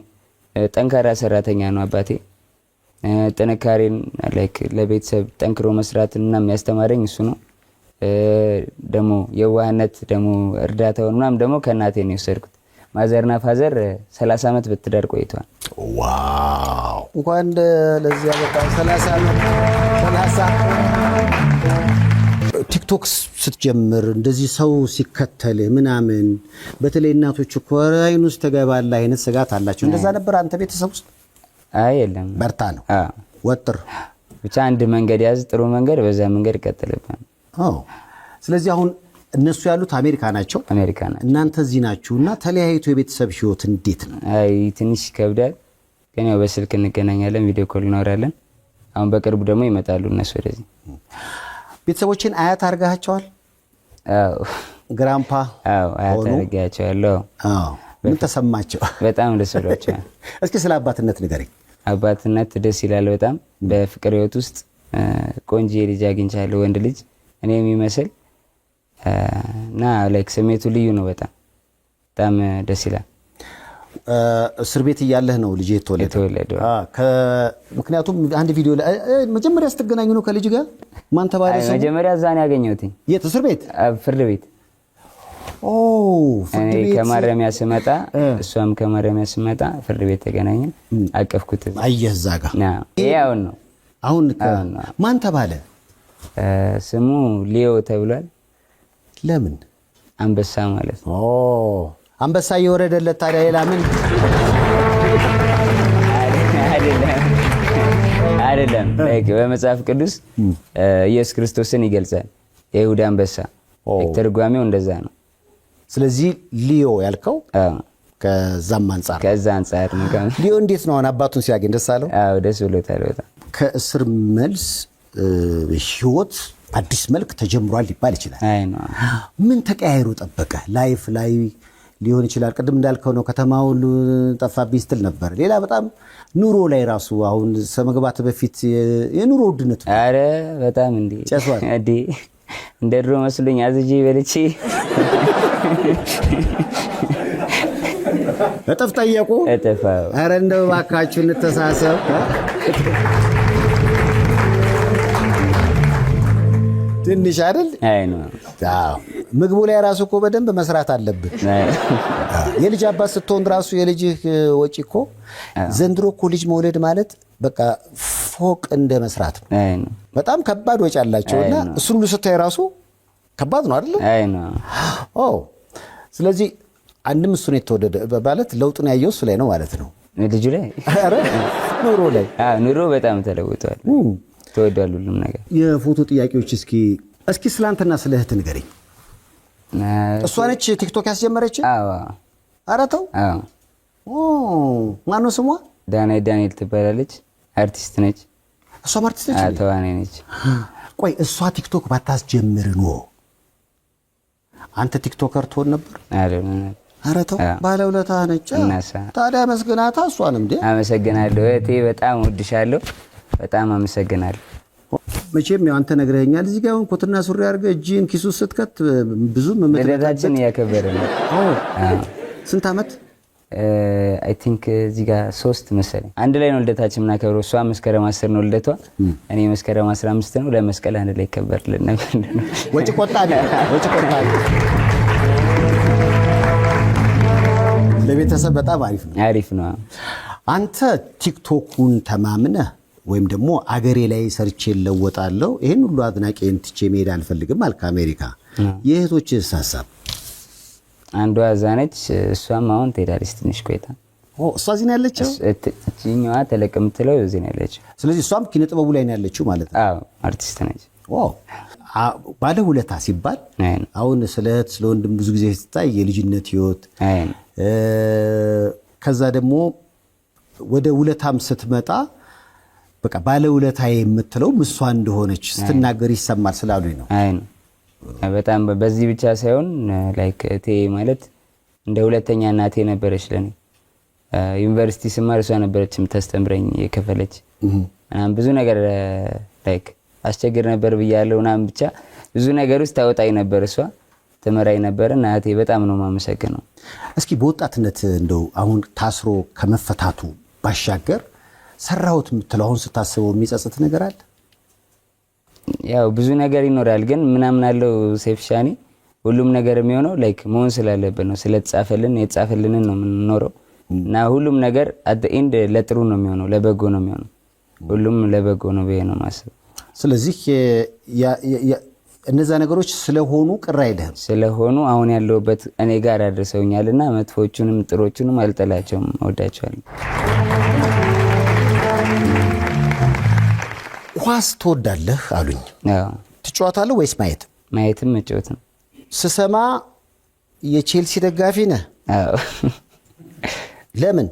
ጠንካራ ሰራተኛ ነው አባቴ። ጥንካሬን ላይክ ለቤተሰብ ጠንክሮ መስራትን እና የሚያስተማረኝ እሱ ነው። ደግሞ የዋህነት ደግሞ እርዳታውን ምናምን ደግሞ ከእናቴ ነው የወሰድኩት። ማዘርና ፋዘር 30 ዓመት በትዳር ቆይተዋል። ዋው! እንኳን ለዚህ በቃ 30 ዓመት 30 ቲክቶክ ስትጀምር እንደዚህ ሰው ሲከተል ምናምን በተለይ እናቶች እኮ አይን ውስጥ ተገባለህ አይነት ስጋት አላቸው። እንደዛ ነበር አንተ ቤተሰብ ውስጥ? አይ የለም። በርታ ነው ወጥር ብቻ አንድ መንገድ ያዝ፣ ጥሩ መንገድ፣ በዛ መንገድ ቀጥልበት። ስለዚህ አሁን እነሱ ያሉት አሜሪካ ናቸው። እናንተ እዚህ ናችሁና ተለያይቶ የቤተሰብ ህይወት እንዴት ነው? አይ ትንሽ ይከብዳል፣ ግን ያው በስልክ እንገናኛለን፣ ቪዲዮ ኮል እናወራለን። አሁን በቅርቡ ደግሞ ይመጣሉ እነሱ ወደዚህ። ቤተሰቦችን አያት አድርጋቸዋል? አዎ ግራምፓ? አዎ አያት አድርጋቸዋለሁ። ምን ተሰማቸው? በጣም ደስ ብሏቸዋል። እስኪ ስለ አባትነት ንገረኝ። አባትነት ደስ ይላል በጣም። በፍቅር ህይወት ውስጥ ቆንጆ ልጅ አግኝቻለሁ፣ ወንድ ልጅ እኔ የሚመስል እና ላይክ ስሜቱ ልዩ ነው። በጣም ደስ ይላል። እስር ቤት እያለህ ነው ልጅ የተወለደው? ምክንያቱም አንድ ቪዲዮ ላይ መጀመሪያ ስትገናኙ ነው ከልጅ ጋር ማን ተባለ? መጀመሪያ እዛ ነው ያገኘሁት። የት እስር ቤት? ፍርድ ቤት። እኔ ከማረሚያ ስመጣ እሷም ከማረሚያ ስመጣ ፍርድ ቤት ተገናኘን። አቀፍኩት። አየህ እዛ ጋር ይሄ አሁን ነው። አሁን ማን ተባለ? ስሙ ሊዮ ተብሏል። ለምን? አንበሳ ማለት ነው። አንበሳ እየወረደለት ታዲያ ሌላ ምን? አይደለም። በመጽሐፍ ቅዱስ ኢየሱስ ክርስቶስን ይገልጻል። የይሁዳ አንበሳ ትርጓሜው እንደዛ ነው። ስለዚህ ሊዮ ያልከው ከዛም አንጻር ነው። ሊዮ እንዴት ነው አባቱን ሲያገኝ ደስ አለው? አዎ ደስ ብሎታል በጣም። ከእስር መልስ ህይወት አዲስ መልክ ተጀምሯል ሊባል ይችላል። ምን ተቀያይሮ ጠበቀ? ላይፍ ላይ ሊሆን ይችላል። ቅድም እንዳልከው ነው ከተማው ጠፋብኝ ስትል ነበር። ሌላ በጣም ኑሮ ላይ ራሱ አሁን ከመግባት በፊት የኑሮ ውድነቱ አረ በጣም እንዴ እንደ ድሮ መስሎኝ አዝጄ በልቼ እጥፍ ጠየቁ። አረ እንደው እባካችሁ እንተሳሰብ። ትንሽ አይደል? አዎ ምግቡ ላይ ራሱ እኮ በደንብ መስራት አለብን። የልጅ አባት ስትሆን ራሱ የልጅህ ወጪ እኮ ዘንድሮ እኮ ልጅ መውለድ ማለት በቃ ፎቅ እንደ መስራት ነው። በጣም ከባድ ወጪ አላቸውና እሱን ሁሉ ስታይ ራሱ ከባድ ነው አይደል? ስለዚህ አንድም እሱን የተወደደ ማለት ለውጡን ያየው እሱ ላይ ነው ማለት ነው። ልጁ ላይ አረ ኑሮ ላይ ኑሮ በጣም ተለውጧል። ተወዷል ሁሉም ነገር። የፎቶ ጥያቄዎች እስኪ ስላንተና ስለ እህት ንገረኝ። እሷ ነች ቲክቶክ ያስጀመረች? አዎ። ኧረ ተው። ማነው ስሟ? ዳንኤል ትባላለች። አርቲስት ነች። እሷም አርቲስት ነች? ተዋናይ ነች። ቆይ እሷ ቲክቶክ ባታስጀምር ነው አንተ ቲክቶከር ትሆን ነበር? ኧረ ተው። ባለውለታ ነች። ታዲያ መስገናታ እሷንም እንዴ? አመሰግናለሁ እህቴ፣ በጣም ወድሻለሁ። በጣም አመሰግናለሁ። መቼም ያው አንተ ነግረኸኛል። እዚህ ጋር ኮትና ሱሪ አድርገህ እጅን ኪሱ ስትከት ብዙም ልደታችን እያከበረ ነው። ስንት ዓመት? አይ ቲንክ እዚህ ጋር 3 መሰለኝ። አንድ ላይ ነው ልደታችን የምናከብረው። እሷ መስከረም 10 ነው ልደቷ፣ እኔ መስከረም 15 ነው። ለመስቀል አንድ ላይ ይከበርልን ነበር። ወጪ ቆጣቢ ለቤተሰብ በጣም አሪፍ ነው። አንተ ቲክቶኩን ተማምነህ ወይም ደግሞ አገሬ ላይ ሰርቼ ለወጣለሁ ይሄን ሁሉ አድናቂን ትቼ መሄድ አልፈልግም አልክ አሜሪካ። የእህቶችህስ ሀሳብ? አንዷ እዛ ነች፣ እሷም አሁን ትሄዳለች ትንሽ ቆይታ። እሷ እዚህ ነው ያለችው? እቺኛዋ ተለቅ የምትለው እዚህ ነው ያለችው። ስለዚህ እሷም ኪነ ጥበቡ ላይ ነው ያለችው ማለት ነው? አዎ አርቲስት ነች። ባለውለታ ሲባል አሁን ስለ እህት ስለ ወንድም ብዙ ጊዜ ሲታይ የልጅነት ህይወት፣ ከዛ ደግሞ ወደ ውለታም ስትመጣ በቃ ባለውለታዬ የምትለው እሷ እንደሆነች ስትናገር ይሰማል ስላሉኝ ነው። በጣም በዚህ ብቻ ሳይሆን ላይክ እቴ ማለት እንደ ሁለተኛ እናቴ ነበረች ለኔ። ዩኒቨርሲቲ ስማር እሷ ነበረች የምታስተምረኝ የከፈለች ምናምን ብዙ ነገር ላይክ አስቸግር ነበር ብያለሁ ምናምን ብቻ ብዙ ነገር ውስጥ ታወጣኝ ነበር። እሷ ትመራኝ ነበር እና እቴ በጣም ነው የማመሰግነው። እስኪ በወጣትነት እንደው አሁን ታስሮ ከመፈታቱ ባሻገር ሰራሁት የምትለው አሁን ስታስበው የሚጸጽት ነገር አለ? ያው ብዙ ነገር ይኖራል፣ ግን ምናምን አለው ሴፍሻኒ ሁሉም ነገር የሚሆነው ላይክ መሆን ስላለበት ነው። ስለተጻፈልን የተጻፈልንን ነው የምንኖረው እና ሁሉም ነገር አት ኤንድ ለጥሩ ነው የሚሆነው፣ ለበጎ ነው የሚሆነው። ሁሉም ለበጎ ነው ብዬ ነው የማስበው። ስለዚህ እነዛ ነገሮች ስለሆኑ ቅር አይልህም? ስለሆኑ አሁን ያለሁበት እኔ ጋር አድርሰውኛልና መጥፎቹንም ጥሮቹንም አልጠላቸውም፣ እወዳቸዋለሁ። ኳስ ትወዳለህ አሉኝ። ትጫወታለህ ወይስ ማየት? ማየትም መጫወትም። ስሰማ የቼልሲ ደጋፊ ነህ? አዎ። ለምን?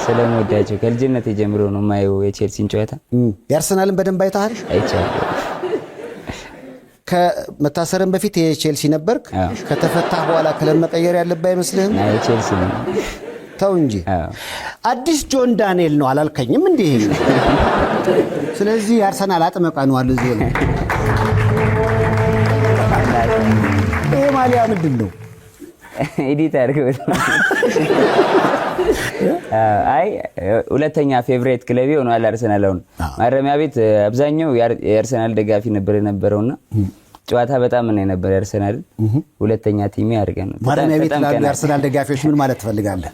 ስለምወዳቸው ከልጅነት ጀምሮ ነው የማየው የቼልሲን ጨዋታ። የአርሰናልን በደንብ አይተሃል? አይቻለሁ። ከመታሰርም በፊት የቼልሲ ነበርክ። ከተፈታህ በኋላ ክለብ መቀየር ያለብህ አይመስልህም? የቼልሲ ነው። ተው እንጂ አዲስ ጆን ዳንኤል ነው አላልከኝም እንዴ? ስለዚህ የአርሰናል አጥመቃ ነው አለ እዚህ ነው። ይሄ ማሊያ ምንድን ነው? ኤዲት አድርገው አይ ሁለተኛ ፌቨራይት ክለቤ ሆኗል አርሰናል። አሁን ማረሚያ ቤት አብዛኛው የአርሰናል ደጋፊ ነበር የነበረውና ጨዋታ በጣም ነው የነበረ አርሰናል ሁለተኛ ቲሜ አድርገን ነው። ማረሚያ ቤት ላሉ የአርሰናል ደጋፊዎች ምን ማለት ትፈልጋለህ?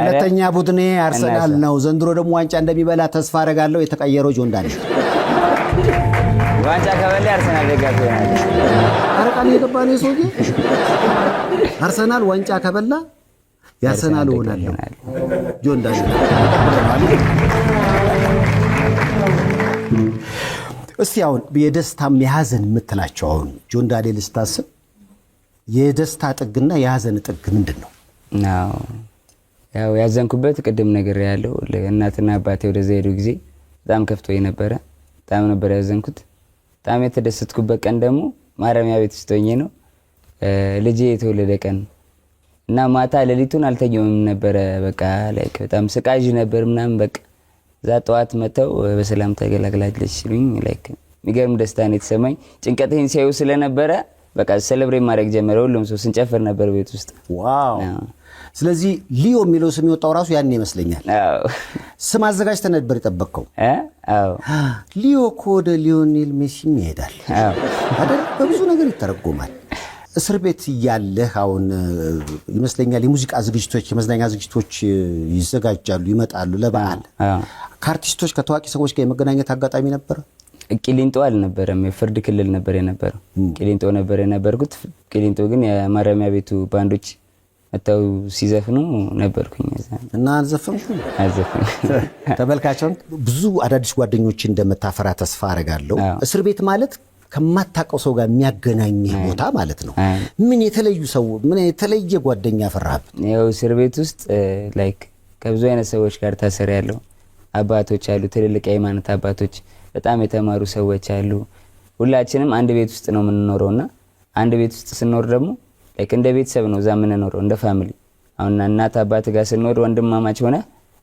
ሁለተኛ ቡድኔ አርሰናል ነው፣ ዘንድሮ ደግሞ ዋንጫ እንደሚበላ ተስፋ አደርጋለሁ። የተቀየረው ጆን ዳንኤል ዋንጫ ከበላ አርሰናል ደጋፊ ሆናል። አረቃን የገባ ነው ሰውዬ። አርሰናል ዋንጫ ከበላ የአርሰናል ሆናለሁ ጆን ዳንኤል። እስቲ አሁን የደስታም የሐዘን የምትላቸው አሁን ጆን ዳንኤል ስታስብ የደስታ ጥግና የሐዘን ጥግ ምንድን ነው? ያው ያዘንኩበት ቅድም ነገር ያለው እናትና አባቴ ወደዛ ሄዱ ጊዜ በጣም ከፍቶኝ ነበረ። በጣም ነበር ያዘንኩት። በጣም የተደሰትኩበት ቀን ደግሞ ማረሚያ ቤት ውስጥ ሆኜ ነው። ልጄ የተወለደ ቀን እና ማታ ሌሊቱን አልተኛውም ነበረ። በቃ ላይክ በጣም ስቃዥ ነበር ምናምን። በቃ እዛ ጠዋት መተው በሰላም ተገላግላለች ሲሉኝ ላይክ የሚገርም ደስታ ነው የተሰማኝ። ጭንቀቴን ሲያዩ ስለነበረ በቃ ሴሌብሬት ማድረግ ጀመረ። ሁሉም ሰው ስንጨፍር ነበር ቤት ውስጥ። ዋው! ስለዚህ ሊዮ የሚለው ስም የወጣው ራሱ ያን ይመስለኛል። ስም አዘጋጅተህ ነበር የጠበቅከው? አዎ። ሊዮ እኮ ወደ ሊዮኔል ሜሲም ይሄዳል አይደል? በብዙ ነገር ይተረጎማል። እስር ቤት እያለህ አሁን ይመስለኛል የሙዚቃ ዝግጅቶች፣ የመዝናኛ ዝግጅቶች ይዘጋጃሉ፣ ይመጣሉ ለበዓል። ከአርቲስቶች ከታዋቂ ሰዎች ጋር የመገናኘት አጋጣሚ ነበር? ቂሊንጦ አልነበረም፣ የፍርድ ክልል ነበር የነበረው። ቂሊንጦ ነበር የነበርኩት። ቂሊንጦ ግን የማረሚያ ቤቱ ባንዶች መተው ሲዘፍኑ ነበርኩኝ እና አልዘፈንኩም። አልዘፈንኩም። ተመልካቾች ብዙ አዳዲስ ጓደኞች እንደምታፈራ ተስፋ አደርጋለሁ። እስር ቤት ማለት ከማታውቀው ሰው ጋር የሚያገናኝህ ቦታ ማለት ነው። ምን የተለዩ ሰው ምን የተለየ ጓደኛ አፈራህ? ያው እስር ቤት ውስጥ ላይክ ከብዙ አይነት ሰዎች ጋር ታሰሪያለሁ። አባቶች አሉ፣ ትልልቅ የሃይማኖት አባቶች፣ በጣም የተማሩ ሰዎች አሉ። ሁላችንም አንድ ቤት ውስጥ ነው የምንኖረውና አንድ ቤት ውስጥ ስንኖር ደግሞ ላይክ እንደ ቤተሰብ ነው እዛ የምንኖረው፣ እንደ ፋሚሊ። አሁን እናት አባት ጋር ስንኖር ወንድማማች ሆነ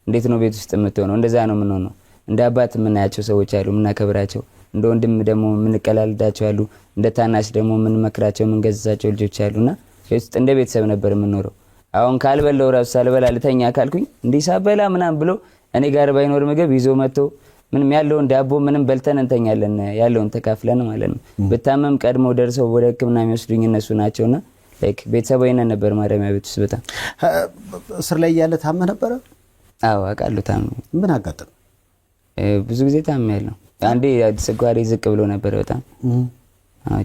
እንዴት ነው ቤት ውስጥ የምትሆነው? እንደዛ ነው የምንሆነው። እንደ አባት የምናያቸው ሰዎች አሉ፣ የምናከብራቸው። እንደ ወንድም ደግሞ የምንቀላልዳቸው አሉ። እንደ ታናሽ ደግሞ የምንመክራቸው የምንገዛቸው ልጆች አሉና ውስጥ እንደ ቤተሰብ ነበር የምንኖረው። አሁን ካልበላው ራሱ ሳልበላ ልተኛ ካልኩኝ እንዲህ ሳበላ ምናምን ብሎ እኔ ጋር ባይኖር ምግብ ይዞ መጥቶ ምንም ያለውን ዳቦ ምንም በልተን እንተኛለን፣ ያለውን ተካፍለን ማለት ነው። በታመም ቀድሞ ደርሰው ወደ ሕክምና የሚወስዱኝ እነሱ ናቸውና ላይክ ቤተሰባዊና ነበር ማረሚያ ቤት ውስጥ። በጣም እስር ላይ ያለ ታመ ነበረ? አዎ አውቃለሁ። ታመ ምን አጋጠመ? ብዙ ጊዜ ታመ ያለው አንዴ ጨጓራዬ ዝቅ ብሎ ነበር በጣም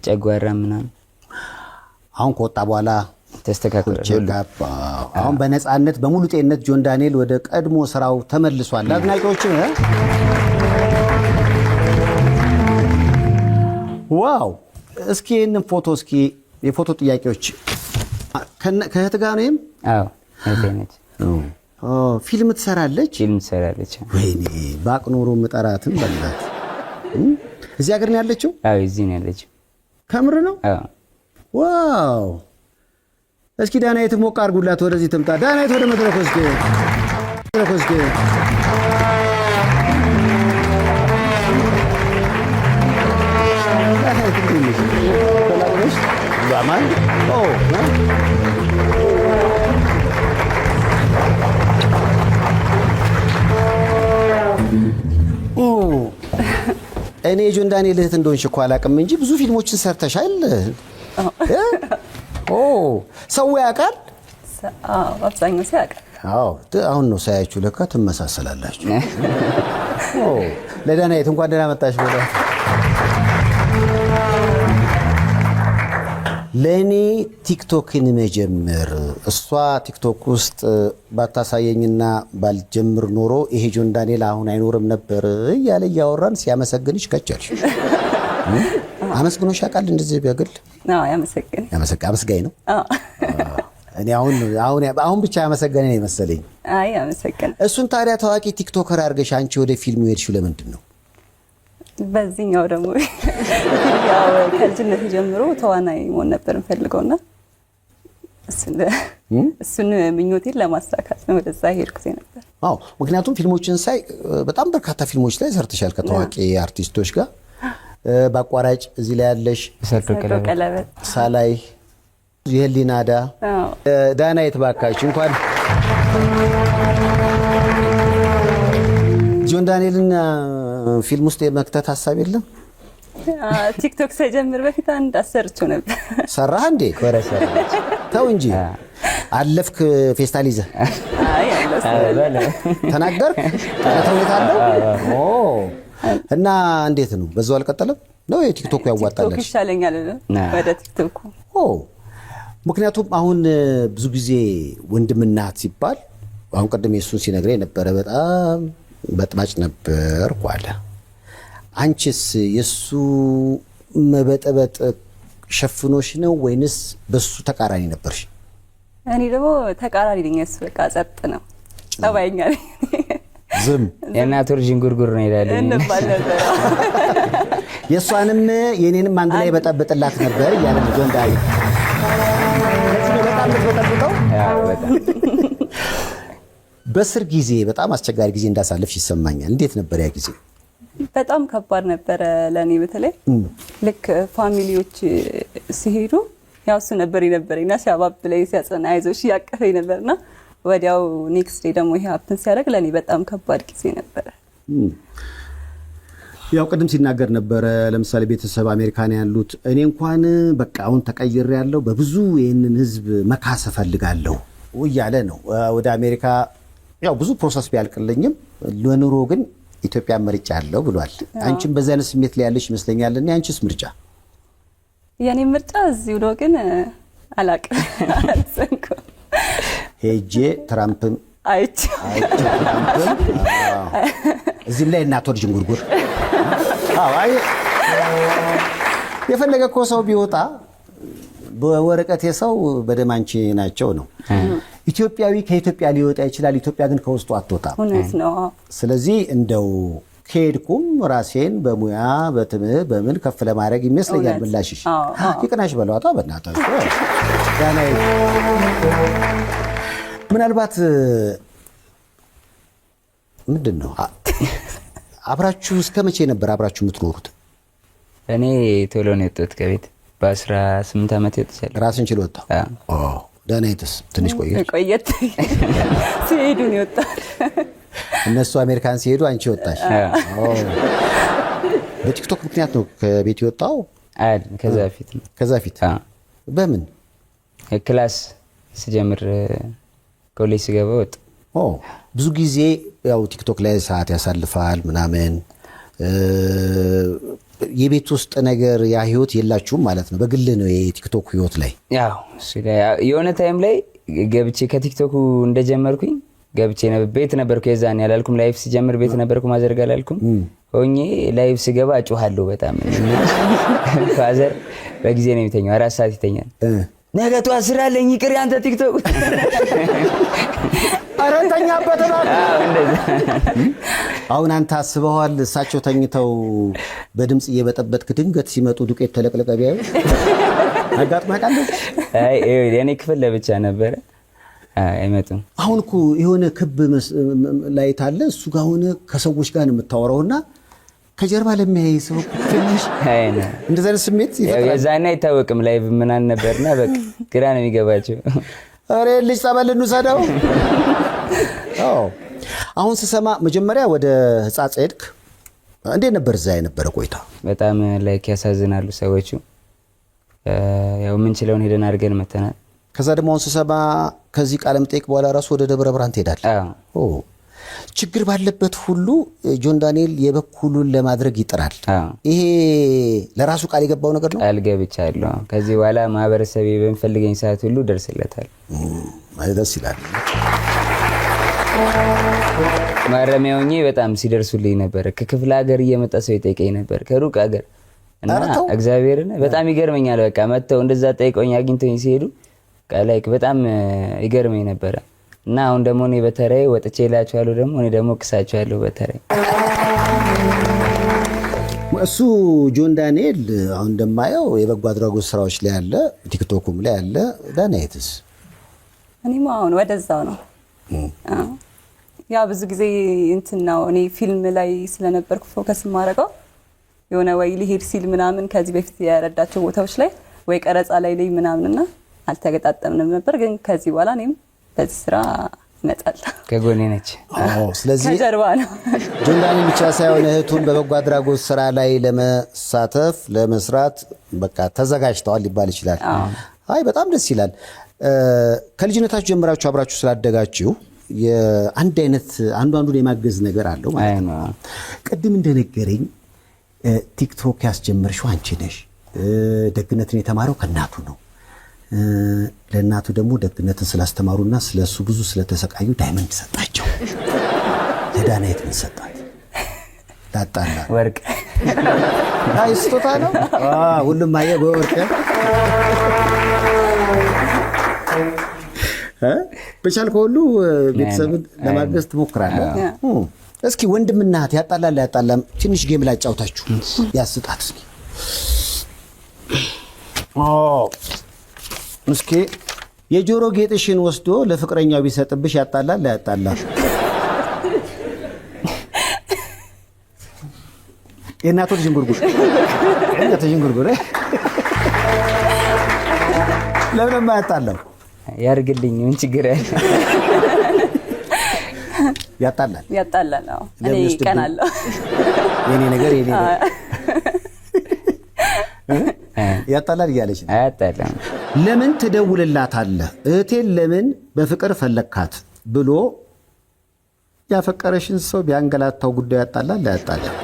ጨጓራ ምናምን። አሁን ከወጣ በኋላ ተስተካክሏል። አሁን በነፃነት በሙሉ ጤንነት ጆን ዳንኤል ወደ ቀድሞ ስራው ተመልሷል። አድናቂዎች ዋው! እስኪ ይህንን ፎቶ እስኪ የፎቶ ጥያቄዎች ከእህት ጋር ነው? አዎ እህቴ ነች። ፊልም ትሰራለች? ፊልም ትሰራለች። ወይኔ ባቅ ኖሮ መጠራትም በላት። እዚህ ሀገር ነው ያለችው? አዎ እዚህ ነው ያለችው። ከምር ነው? አዎ። ዋው! እስኪ ዳናይት ሞቅ አድርጉላት፣ ወደዚህ ትምጣ። ዳናይት ወደ መድረኩ እስኪ እኔ ጆን ዳንኤል እህት እንደሆንሽ እኮ አላውቅም እንጂ ብዙ ፊልሞችን ሰርተሻል። ሰው ያውቃል? አብዛኛው ሰው ያውቃል። አሁን ነው ሳያችሁ ለካ ትመሳሰላላችሁ። ለዳናይት እንኳን ደህና መጣሽ ብለ ለእኔ ቲክቶክን መጀመር እሷ ቲክቶክ ውስጥ ባታሳየኝና ባልጀምር ኖሮ ይሄ ጆን ዳንኤል አሁን አይኖርም ነበር እያለ እያወራን ሲያመሰግንሽ ከቻልሽ። አመስግኖሽ ያውቃል እንደዚህ ቢያገል? አመስጋኝ ነው። እኔ አሁን ብቻ ያመሰገነ ነው መሰለኝ። አመሰግን። እሱን ታዲያ ታዋቂ ቲክቶከር አድርገሽ አንቺ ወደ ፊልሙ ሄድሽው ለምንድን ነው? በዚህኛው ደግሞ ያው ከልጅነት ጀምሮ ተዋናይ መሆን ነበር የምፈልገውና እሱን ምኞቴን ለማሳካት ነው ወደዛ ሄድኩት ነበር። ምክንያቱም ፊልሞችን ሳይ በጣም በርካታ ፊልሞች ላይ ሰርተሻል ከታዋቂ አርቲስቶች ጋር። በአቋራጭ እዚህ ላይ ያለሽ ሰርቶ ቀለበት ሳላይ የህሊናዳ ዳናይት ባካችሁ እንኳን ጆን ዳንኤልን ፊልም ውስጥ የመክተት ሀሳብ የለም? ቲክቶክ ሳይጀምር በፊት አንድ አሰርቼው ነበር። ሰራህ እንዴ? ኮረሰ ተው እንጂ አለፍክ ፌስታል ይዘህ ተናገርክ ተውታለሁ። እና እንዴት ነው በዛው አልቀጠለም ነው? የቲክቶክ ያዋጣለሽ? ቲክቶክ ይሻለኛል ወደ ቲክቶክ። ምክንያቱም አሁን ብዙ ጊዜ ወንድምና እህት ሲባል አሁን ቀደም የሱን ሲነግረኝ ነበረ በጣም በጥባጭ ነበርኩ አለ። አንቺስ የሱ መበጠበጥ ሸፍኖሽ ነው ወይንስ በሱ ተቃራኒ ነበርሽ? እኔ ደግሞ ተቃራኒ ነኝ። እሱ በቃ ጸጥ ነው፣ ጸባይኛ ነኝ። ዝም የእናቱ ልጅ እንጉርጉር ነው ይላል እንባል ነበር። የሷንም የኔንም አንድ ላይ በጠብጥላት ነበር ያለ ጆን ዳንኤል። በጣም በጠብጠው በስር ጊዜ በጣም አስቸጋሪ ጊዜ እንዳሳለፍሽ ይሰማኛል። እንዴት ነበር ያ ጊዜ? በጣም ከባድ ነበረ ለኔ። በተለይ ልክ ፋሚሊዎች ሲሄዱ ያው እሱ ነበር የነበረኝና ሲያባብለኝ ሲያጸና አይዞሽ ያቀፈኝ ነበርና ወዲያው ኔክስት ዴይ ደግሞ ይሄ ሀፕን ሲያደርግ ለኔ በጣም ከባድ ጊዜ ነበረ። ያው ቅድም ሲናገር ነበረ ለምሳሌ ቤተሰብ አሜሪካን ያሉት እኔ እንኳን በቃ አሁን ተቀይሬ ያለው በብዙ ይሄንን ህዝብ መካስ ፈልጋለሁ እያለ ነው። ወደ አሜሪካ ያው ብዙ ፕሮሰስ ቢያልቅልኝም ለኑሮ ግን ኢትዮጵያ ምርጫ አለው ብሏል። አንቺም በዛ አይነት ስሜት ላይ ያለሽ ይመስለኛል። እና አንቺስ ምርጫ? የኔ ምርጫ እዚሁ ነው፣ ግን አላቅም አልሰንኩ ሄጄ ትራምፕን አይቼ ትራምፕን እዚህም ላይ እናቶ ልጅ እንጉርጉር። አይ የፈለገ እኮ ሰው ቢወጣ በወረቀት የሰው በደማንቺ ናቸው ነው። ኢትዮጵያዊ ከኢትዮጵያ ሊወጣ ይችላል፣ ኢትዮጵያ ግን ከውስጡ አትወጣም። እውነት ነው። ስለዚህ እንደው ከሄድኩም ራሴን በሙያ በትምህርት በምን ከፍ ለማድረግ ይመስለኛል። ምላሽሽ ይቅናሽ በለዋታ በእናታችሁ ዳናይ። ምናልባት ምንድን ነው አብራችሁ እስከ መቼ ነበር አብራችሁ የምትኖሩት? እኔ ቶሎ ነው የወጣሁት ከቤት በ18 ዓመት ወጥቻለሁ። ራስን ችሎ ወጣ። ዳናይትስ ትንሽ ቆየት ሲሄዱ ነው የወጣሁት። እነሱ አሜሪካን ሲሄዱ አንቺ ወጣሽ። በቲክቶክ ምክንያት ነው ከቤት የወጣው? አይደል፣ ከዛ በፊት ነው። ከዛ በፊት በምን ክላስ ስጀምር ኮሌጅ ስገባ ወጣ። ብዙ ጊዜ ያው ቲክቶክ ላይ ሰዓት ያሳልፋል ምናምን። የቤት ውስጥ ነገር ያ ህይወት የላችሁም ማለት ነው? በግል ነው የቲክቶክ ህይወት ላይ? ያው የሆነ ታይም ላይ ገብቼ ከቲክቶክ እንደጀመርኩኝ ገብቼ ቤት ነበርኩ። የዛን ያላልኩም ላይፍ ሲጀምር ቤት ነበርኩ። ማዘርጋ አላልኩም ሆኜ ላይፍ ስገባ እጮሃለሁ በጣም። ፋዘር በጊዜ ነው የሚተኛው፣ 4 ሰዓት ይተኛል። ነገ ጠዋት ስራ አለኝ ይቅር ያንተ ቲክቶክ አረንተኛበት ነው። አሁን አንተ አስበዋል? እሳቸው ተኝተው በድምጽ እየበጠበጥክ ድንገት ሲመጡ ዱቄት ተለቅለቀ ቢያዩ አጋጥማቃለ? አይ የኔ ክፍል ለብቻ ነበረ፣ አይመጡም። አሁን እኮ የሆነ ክብ ላይ ታለ እሱ ጋር ሆነ ከሰዎች ጋር ነው የምታወራውና ከጀርባ ለሚያይ ሰው ትንሽ እንደዛ አይነት ስሜት ይፈጥራል። የዛኔ አይታወቅም ላይቭ ምናምን ነበርና በቃ ግራ ነው የሚገባቸው። አሬ ልጅ ጸበል እንውሰደው። አሁን ስሰማ መጀመሪያ ወደ ሕጻጽ ሄድክ። እንዴት ነበር እዛ የነበረ ቆይታ? በጣም ላይክ ያሳዝናሉ ሰዎቹ። ያው የምንችለውን ሄደን አድርገን መተናል። ከዛ ደግሞ አሁን ስሰማ ከዚህ ቃለ መጠይቅ በኋላ ራሱ ወደ ደብረ ብርሃን ትሄዳለህ። ችግር ባለበት ሁሉ ጆን ዳንኤል የበኩሉን ለማድረግ ይጥራል። ይሄ ለራሱ ቃል የገባው ነገር ነው። ቃል ገብቻለሁ። ከዚህ በኋላ ማህበረሰቤ በሚፈልገኝ ሰዓት ሁሉ ደርስለታል። ደስ ይላል። ማረሚያ ሆኜ በጣም ሲደርሱልኝ ነበር። ከክፍለ ሀገር እየመጣ ሰው ይጠይቀኝ ነበር፣ ከሩቅ ሀገር እና እግዚአብሔርን በጣም ይገርመኛል። በቃ መጥተው እንደዛ ጠይቀውኝ አግኝተውኝ ሲሄዱ ላይክ በጣም ይገርመኝ ነበረ። እና አሁን ደግሞ እኔ በተራዬ ወጥቼ እላቸዋለሁ፣ ደግሞ እኔ ደግሞ ክሳቸዋለሁ በተራዬ። እሱ ጆን ዳንኤል አሁን እንደማየው የበጎ አድራጎት ስራዎች ላይ ያለ፣ ቲክቶኩም ላይ ያለ። ዳናይትስ? እኔማ አሁን ወደዛው ነው። ያ ብዙ ጊዜ እንትን ነው እኔ ፊልም ላይ ስለነበርኩ ፎከስ ማድረገው የሆነ ወይ ሊሄድ ሲል ምናምን ከዚህ በፊት ያረዳቸው ቦታዎች ላይ ወይ ቀረጻ ላይ ምናምንና አልተገጣጠምንም ነበር። ግን ከዚህ በኋላ እኔም በዚህ ስራ እመጣለሁ። ከጎኔ ነች። ስለዚህ ከጀርባ ነው። ጆንዳኒ ብቻ ሳይሆን እህቱን በበጎ አድራጎት ስራ ላይ ለመሳተፍ ለመስራት በቃ ተዘጋጅተዋል ሊባል ይችላል። አይ በጣም ደስ ይላል። ከልጅነታችሁ ጀምራችሁ አብራችሁ ስላደጋችሁ የአንድ አይነት አንዱን የማገዝ ነገር አለው ማለት ነው። ቅድም እንደነገረኝ ቲክቶክ ያስጀመርሽው አንቺ ነሽ። ደግነትን የተማረው ከእናቱ ነው። ለእናቱ ደግሞ ደግነትን ስላስተማሩና ስለሱ ብዙ ስለተሰቃዩ ዳይመንድ ሰጣቸው። ለዳናይት ምን ሰጣት? ዳጣና ወርቅ። አይ ስጦታ ነው። ሁሉም አየ በወርቅ በቻልከው ሁሉ ቤተሰብን ለማገዝ ትሞክራለህ። እስኪ ወንድምና እህት ያጣላል ያጣላም ትንሽ ጌም ላጫውታችሁ። ያስጣት እስኪ እስኪ የጆሮ ጌጥሽን ወስዶ ለፍቅረኛው ቢሰጥብሽ ያጣላል ያጣላም? የእናቱ ጅንጉርጉር ለምን ማያጣላው? ያርግልኝ ምን ችግር አለ? ያጣላል ያጣላል። እኔ ቀናለሁ። የኔ ነገር ያጣላል እያለች ነው። አያጣላም። ለምን ትደውልላታለህ እህቴን ለምን በፍቅር ፈለግካት ብሎ ያፈቀረሽን ሰው ቢያንገላታው ጉዳይ ያጣላል አያጣላም?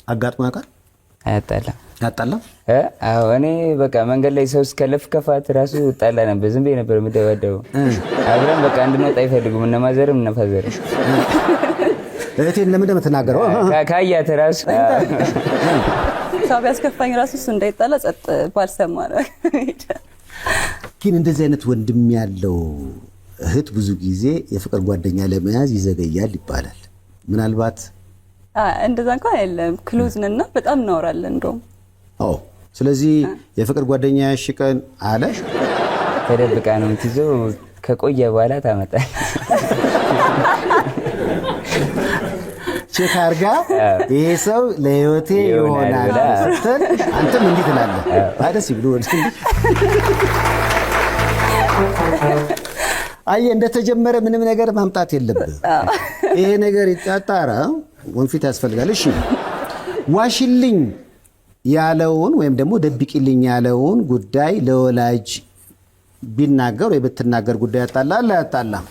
አጋጥሞ ያውቃል? አያጣላም። ያጣላም? አዎ እኔ በቃ መንገድ ላይ ሰው እስከለፍ ከፋት ራሱ ጣላ ነበር። ዝም ብዬ ነበር የምደባደበው። አብረን በቃ እንድንወጣ አይፈልጉም እነ ማዘርም እነ ፋዘርም። እህቴን ለምን እንደምትናገረው ካያት ራሱ ሰው ቢያስከፋኝ ራሱ እሱ እንዳይጣላ ጸጥ ባልሰማ ነው። ግን እንደዚህ አይነት ወንድም ያለው እህት ብዙ ጊዜ የፍቅር ጓደኛ ለመያዝ ይዘገያል ይባላል። ምናልባት እንደዛ እንኳን አይደለም። ክሎዝ ነንና በጣም እናወራለን እንደውም። ስለዚህ የፍቅር ጓደኛ ያሽቀን አለ ተደብቃ ነው የምትይዘው። ከቆየ በኋላ ታመጣል። ቼክ አድርጋ ይሄ ሰው ለህይወቴ ይሆናል ስትል አንተም እንዲህ ትላለህ። ደስ ይብሉ። አየህ እንደተጀመረ ምንም ነገር ማምጣት የለብህ። ይሄ ነገር ይጣጣራ ወንፊት ያስፈልጋል። እሺ ዋሽልኝ ያለውን ወይም ደግሞ ደብቂልኝ ያለውን ጉዳይ ለወላጅ ቢናገር ወይ ብትናገር ጉዳይ ያጣላል አያጣላም?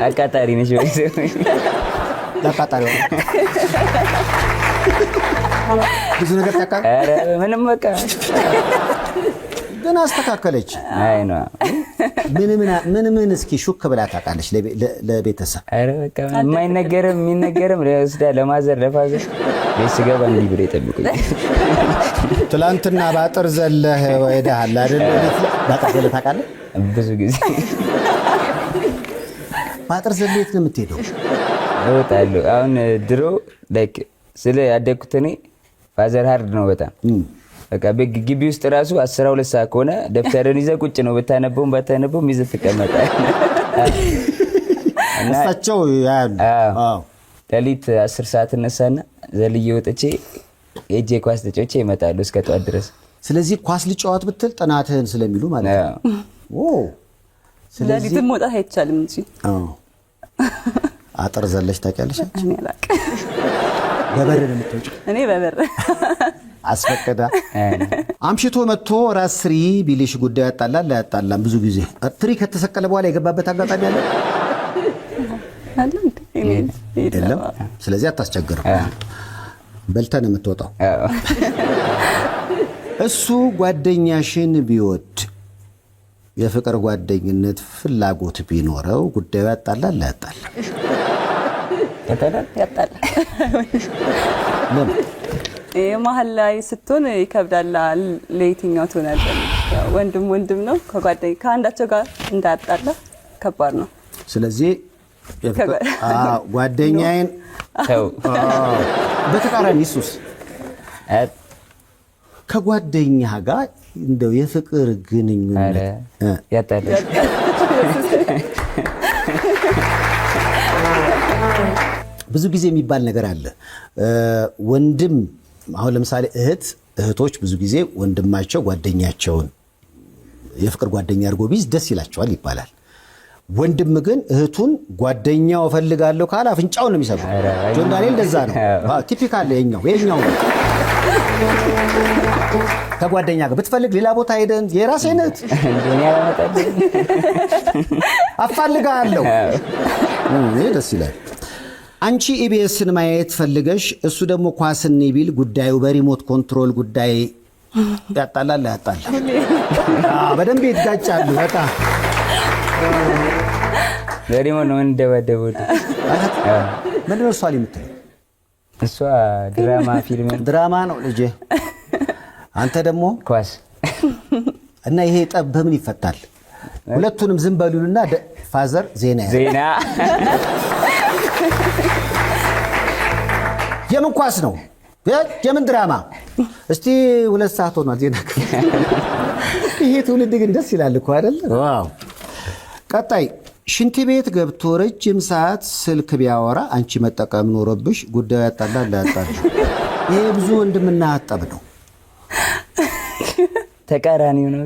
አቃጣሪ ነሽ ወይ? አቃጣሪ ብዙ ነገር ታውቃለህ? ኧረ ምንም በቃ ግን አስተካከለች። አይ ነው ምን እስኪ ሹክ ብላ ታውቃለች ለቤተሰብ? ኧረ በቃ የማይነገርም የሚነገርም ለወስዳ ለማዘር ለፋዘር ቤት ስገባ እንዲህ ብሎ ይጠብቁኝ። ትላንትና ባጥር ዘለህ ሄደሃል አይደል? ባጥር ዘለህ ታውቃለህ? ብዙ ጊዜ ባጥር ዘለህ የት ነው የምትሄደው? እወጣለሁ። አሁን ድሮ ላይክ ስለ ያደግኩት እኔ ፋዘር ሃርድ ነው በጣም በቃ ግቢ ውስጥ ራሱ 12 ሰዓት ከሆነ ደብተርን ይዘህ ቁጭ ነው። ብታነበውም ባታነበውም ይዘህ ትቀመጣለህ። እሳቸው ያሉ ሌሊት 10 ሰዓት እነሳና ዘልዬ ወጥቼ ሄጄ ኳስ ተጫውቼ እመጣለሁ እስከ ጠዋት ድረስ። ስለዚህ ኳስ ልጫወት ብትል ጥናትህን ስለሚሉ ማለት ነው። ስለዚህ መውጣት አይቻልም እንጂ አጥር ዘለሽ ታውቂያለሽ? እኔ አላውቅም። በበር ነው የምትወጪው? እኔ በበር አስፈቀዳ አምሽቶ መጥቶ ራስ ስሪ ቢልሽ ጉዳይ ያጣላል አያጣላም? ብዙ ጊዜ ትሪ ከተሰቀለ በኋላ የገባበት አጋጣሚ አለ የለም? ስለዚህ አታስቸግርም። በልተህ ነው የምትወጣው። እሱ ጓደኛሽን ቢወድ የፍቅር ጓደኝነት ፍላጎት ቢኖረው ጉዳዩ ያጣላል አያጣላም? ያጣላል። መሀል ላይ ስትሆን ይከብዳል። ለየትኛው ትሆናለህ? ወንድም ነው። ከአንዳቸው ጋር እንዳያጣላ ከባድ ነው። ስለዚህ ጓደኛዬን በተቃራኒ እሱስ ከጓደኛ ጋር እንደው የፍቅር ግንኙነት ብዙ ጊዜ የሚባል ነገር አለ። ወንድም አሁን ለምሳሌ እህቶች ብዙ ጊዜ ወንድማቸው ጓደኛቸውን የፍቅር ጓደኛ አድርጎ ቢይዝ ደስ ይላቸዋል ይባላል። ወንድም ግን እህቱን ጓደኛው እፈልጋለሁ ካለ አፍንጫውን ነው የሚሰማው። ጆን ዳንኤል እንደዛ ነው። ቲፒካል የኛው ከጓደኛ ጋር ብትፈልግ ሌላ ቦታ ሄደን የራሴን እህት አፋልጋለሁ። ደስ ይላል። አንቺ ኢቢኤስን ማየት ፈልገሽ እሱ ደግሞ ኳስን ቢል ጉዳዩ በሪሞት ኮንትሮል ጉዳይ ያጣላል። በደንብ ይጋጫሉ። በጣም በሪሞት ነው እንደባደበው። ምንድን ነው እሷ የምትለው? እሷ ድራማ ነው ልጄ። አንተ ደግሞ ኳስ እና ይሄ ጠብ በምን ይፈታል? ሁለቱንም ዝም በሉልና ፋዘር ዜና የምን ኳስ ነው የምን ድራማ? እስቲ 2 ሰዓት ሆኗል ዜና። ይሄ ትውልድ ግን ደስ ይላል እኮ አይደል? ዋው። ቀጣይ ሽንት ቤት ገብቶ ረጅም ሰዓት ስልክ ቢያወራ አንቺ መጠቀም ኖረብሽ ጉዳዩ ያጣላል። ይሄ ብዙ ወንድምና ጠብ ነው። ተቃራኒው ነው።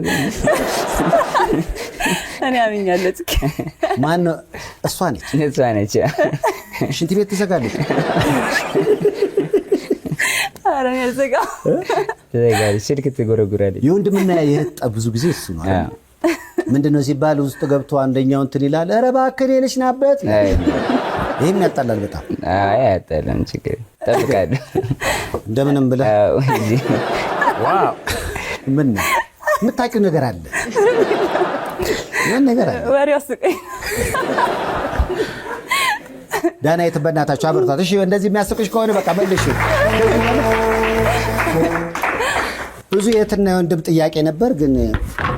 እኔ አምኛለሁ። ማን ነው? እሷ ነች። ሽንት ቤት ትዘጋለች። ኧረ እኔ አልዘጋም። ትዘጋለች፣ ስልክ ትጎረጉራለች። የወንድምና የእህት ጠብ ብዙ ጊዜ እሱ ነው። ምንድነው ሲባል ውስጥ ገብቶ አንደኛው እንትን ይላል፣ ኧረ እባክህ ልጅ ናበት። ይሄም ያጣላል በጣም። አይ ያጣላል። ችግር ጠብቃለሁ እንደምንም ብለህ። ዋው። ምን የምታውቂው ነገር አለ? ምን ነገር አለ? ወሬው አስቀኝ። ዳናይት በእናታችሁ አበርታት። እሺ እንደዚህ የሚያስቅሽ ከሆነ በቃ መልሽ። ብዙ የትና የወንድም ጥያቄ ነበር፣ ግን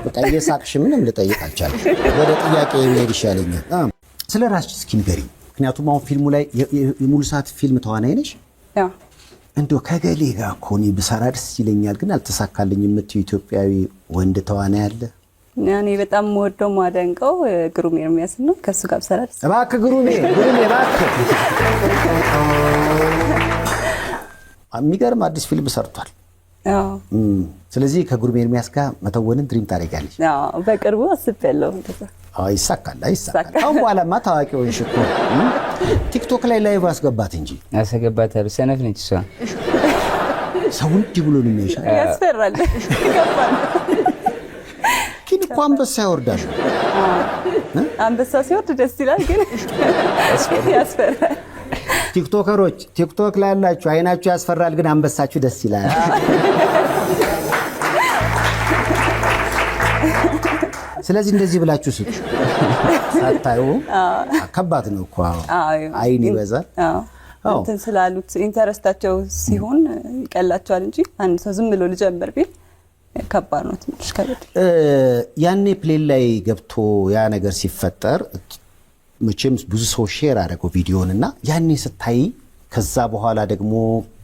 በቃ እየሳቅሽ ምንም ልጠይቅ አልቻለም። ወደ ጥያቄ የሚሄድ ይሻለኛል። ስለ ራስሽ እስኪ ንገሪኝ። ምክንያቱም አሁን ፊልሙ ላይ የሙሉ ሰዓት ፊልም ተዋናይ ነሽ። እንደው ከገሌ ጋር እኮ እኔ ብሰራ ደስ ይለኛል ግን አልተሳካልኝ የምትይው ኢትዮጵያዊ ወንድ ተዋናይ አለ? እኔ በጣም የምወደው ማደንቀው ግሩሜ ኤርሚያስ ነው። ከሱ ጋር ብሰራ ደስ ይለኛል። እባክህ ግሩሜ እባክህ። የሚገርም አዲስ ፊልም ሰርቷል። ስለዚህ ከግሩሜ ኤርሚያስ ጋር መተወንን ድሪም ታደርጊያለሽ? በቅርቡ አስቤያለሁ። ይሳካል። አሁን በኋላማ ታዋቂ ሆንሽ እኮ። ቲክቶክ ላይ ላይቭ አስገባት እንጂ። አስገባታለሁ። ሰነፍ ነች እሷ። ሰው እንዲህ ብሎ ነው የሚያይሻል። ያስፈራል። ግን እኮ አንበሳ ያወርዳል። አንበሳ ሲወርድ ደስ ይላል፣ ግን ያስፈራል። ቲክቶከሮች ቲክቶክ ላይ ያላችሁ አይናችሁ ያስፈራል፣ ግን አንበሳችሁ ደስ ይላል። ስለዚህ እንደዚህ ብላችሁ ስጡ። ሳታዩ ከባድ ነው እኮ አይን ይበዛል። እንትን ስላሉት ኢንተረስታቸው ሲሆን ይቀላቸዋል እንጂ አንድ ሰው ዝም ብሎ ልጀምር ቢል ከባድ ነው ትንሽ ከበድ። ያኔ ፕሌን ላይ ገብቶ ያ ነገር ሲፈጠር መቼም ብዙ ሰው ሼር አደረገው ቪዲዮን እና ያኔ ስታይ ከዛ በኋላ ደግሞ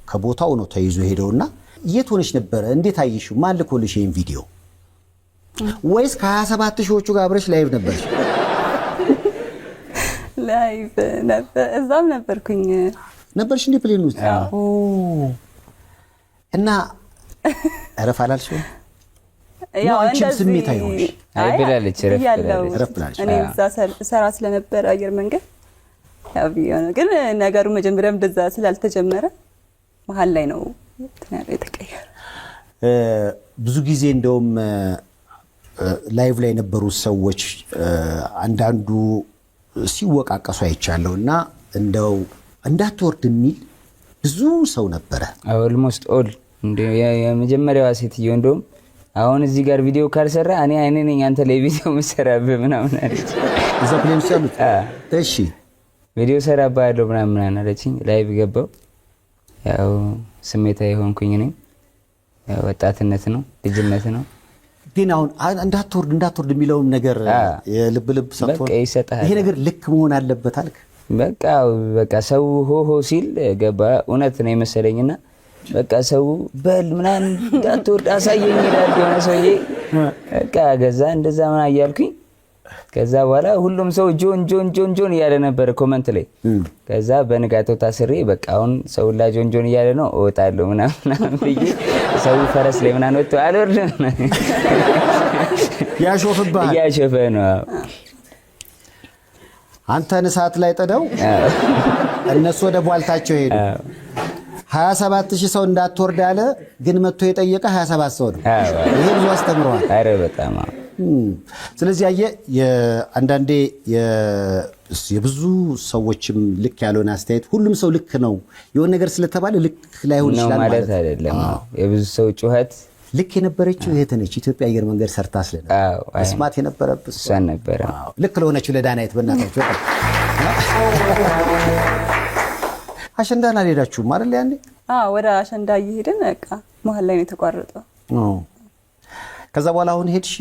ከቦታው ነው ተይዞ ሄደውና የት ሆነሽ ነበረ? እንዴት አየሽው? ማን ልኮልሽ ይሄን ቪዲዮ? ወይስ ከ27 ሺዎቹ ጋር አብረሽ ላይቭ ነበርሽ? ላይቭ ነበር፣ እዛም ነበርኩኝ። ነበርሽ እንዴ ፕሌን ውስጥ? እና እረፍ አላልሽው? ያው አንቺም ስሜት አይሆንሽ? አይ ብላለች፣ እረፍ ብላለች። እኔ እዛ ሰራ ስለነበረ አየር መንገድ ያው ቢሆን ግን ነገሩ መጀመሪያም እንደዛ ስላልተጀመረ መሀል ላይ ነው የተቀየረ። ብዙ ጊዜ እንደውም ላይቭ ላይ የነበሩ ሰዎች አንዳንዱ ሲወቃቀሱ አይቻለሁ እና እንደው እንዳትወርድ የሚል ብዙ ሰው ነበረ። ኦልሞስት ኦል የመጀመሪያዋ ሴትዮ እንደውም አሁን እዚህ ጋር ቪዲዮ ካልሰራ እኔ አይኔ ነኝ አንተ ላይ ቪዲዮ መሰራብህ ምናምን አለች። እዛ ፕሌን ሰሉት። እሺ ቪዲዮ ሰራባለሁ ምናምን አለችኝ። ላይቭ ገባው። ያው ስሜታዊ ሆንኩኝ። እኔ ወጣትነት ነው ልጅነት ነው። ግን አሁን እንዳትወርድ የሚለውም ነገር የልብ ሰጥቶ ይሄ ነገር ልክ መሆን አለበት አልክ። በቃ ሰው ሆሆ ሲል ገባ። እውነት ነው የመሰለኝና በቃ ሰው በል ምናምን እንዳትወርድ አሳየኝ ይላል የሆነ ሰውዬ። በቃ ገዛ እንደዛ ምናምን እያልኩኝ ከዛ በኋላ ሁሉም ሰው ጆን ጆን ጆን ጆን እያለ ነበር ኮመንት ላይ። ከዛ በንጋታው ታስሬ በቃ አሁን ሰው ሁላ ጆን ጆን እያለ ነው እወጣለሁ ምናምን ብዬ ሰው ፈረስ ላይ ምናምን ወጥቶ አልወርድም ያሾፍብሃል። እያሾፈ ነው። አንተን እሳት ላይ ጥደው እነሱ ወደ ቧልታቸው ሄዱ። 27000 ሰው እንዳትወርድ አለ፣ ግን መጥቶ የጠየቀ 27 ሰው ነው። ይሄ ብዙ አስተምረዋል። አረ በጣም ስለዚህ አንዳንዴ የብዙ ሰዎችም ልክ ያልሆነ አስተያየት፣ ሁሉም ሰው ልክ ነው የሆነ ነገር ስለተባለ ልክ ላይሆን ይችላል ማለት አይደለም። የብዙ ሰው ጩኸት ልክ የነበረችው እህት ነች። ኢትዮጵያ አየር መንገድ ሰርታ ስለነበር መስማት የነበረብህ እሷን ነበረ። ልክ ለሆነችው ለዳናይት በእናታችሁ አሸንዳን አልሄዳችሁም አይደል? ያኔ ወደ አሸንዳ እየሄድን በቃ መሀል ላይ ነው የተቋረጠው። ከዛ በኋላ አሁን ሄድሽ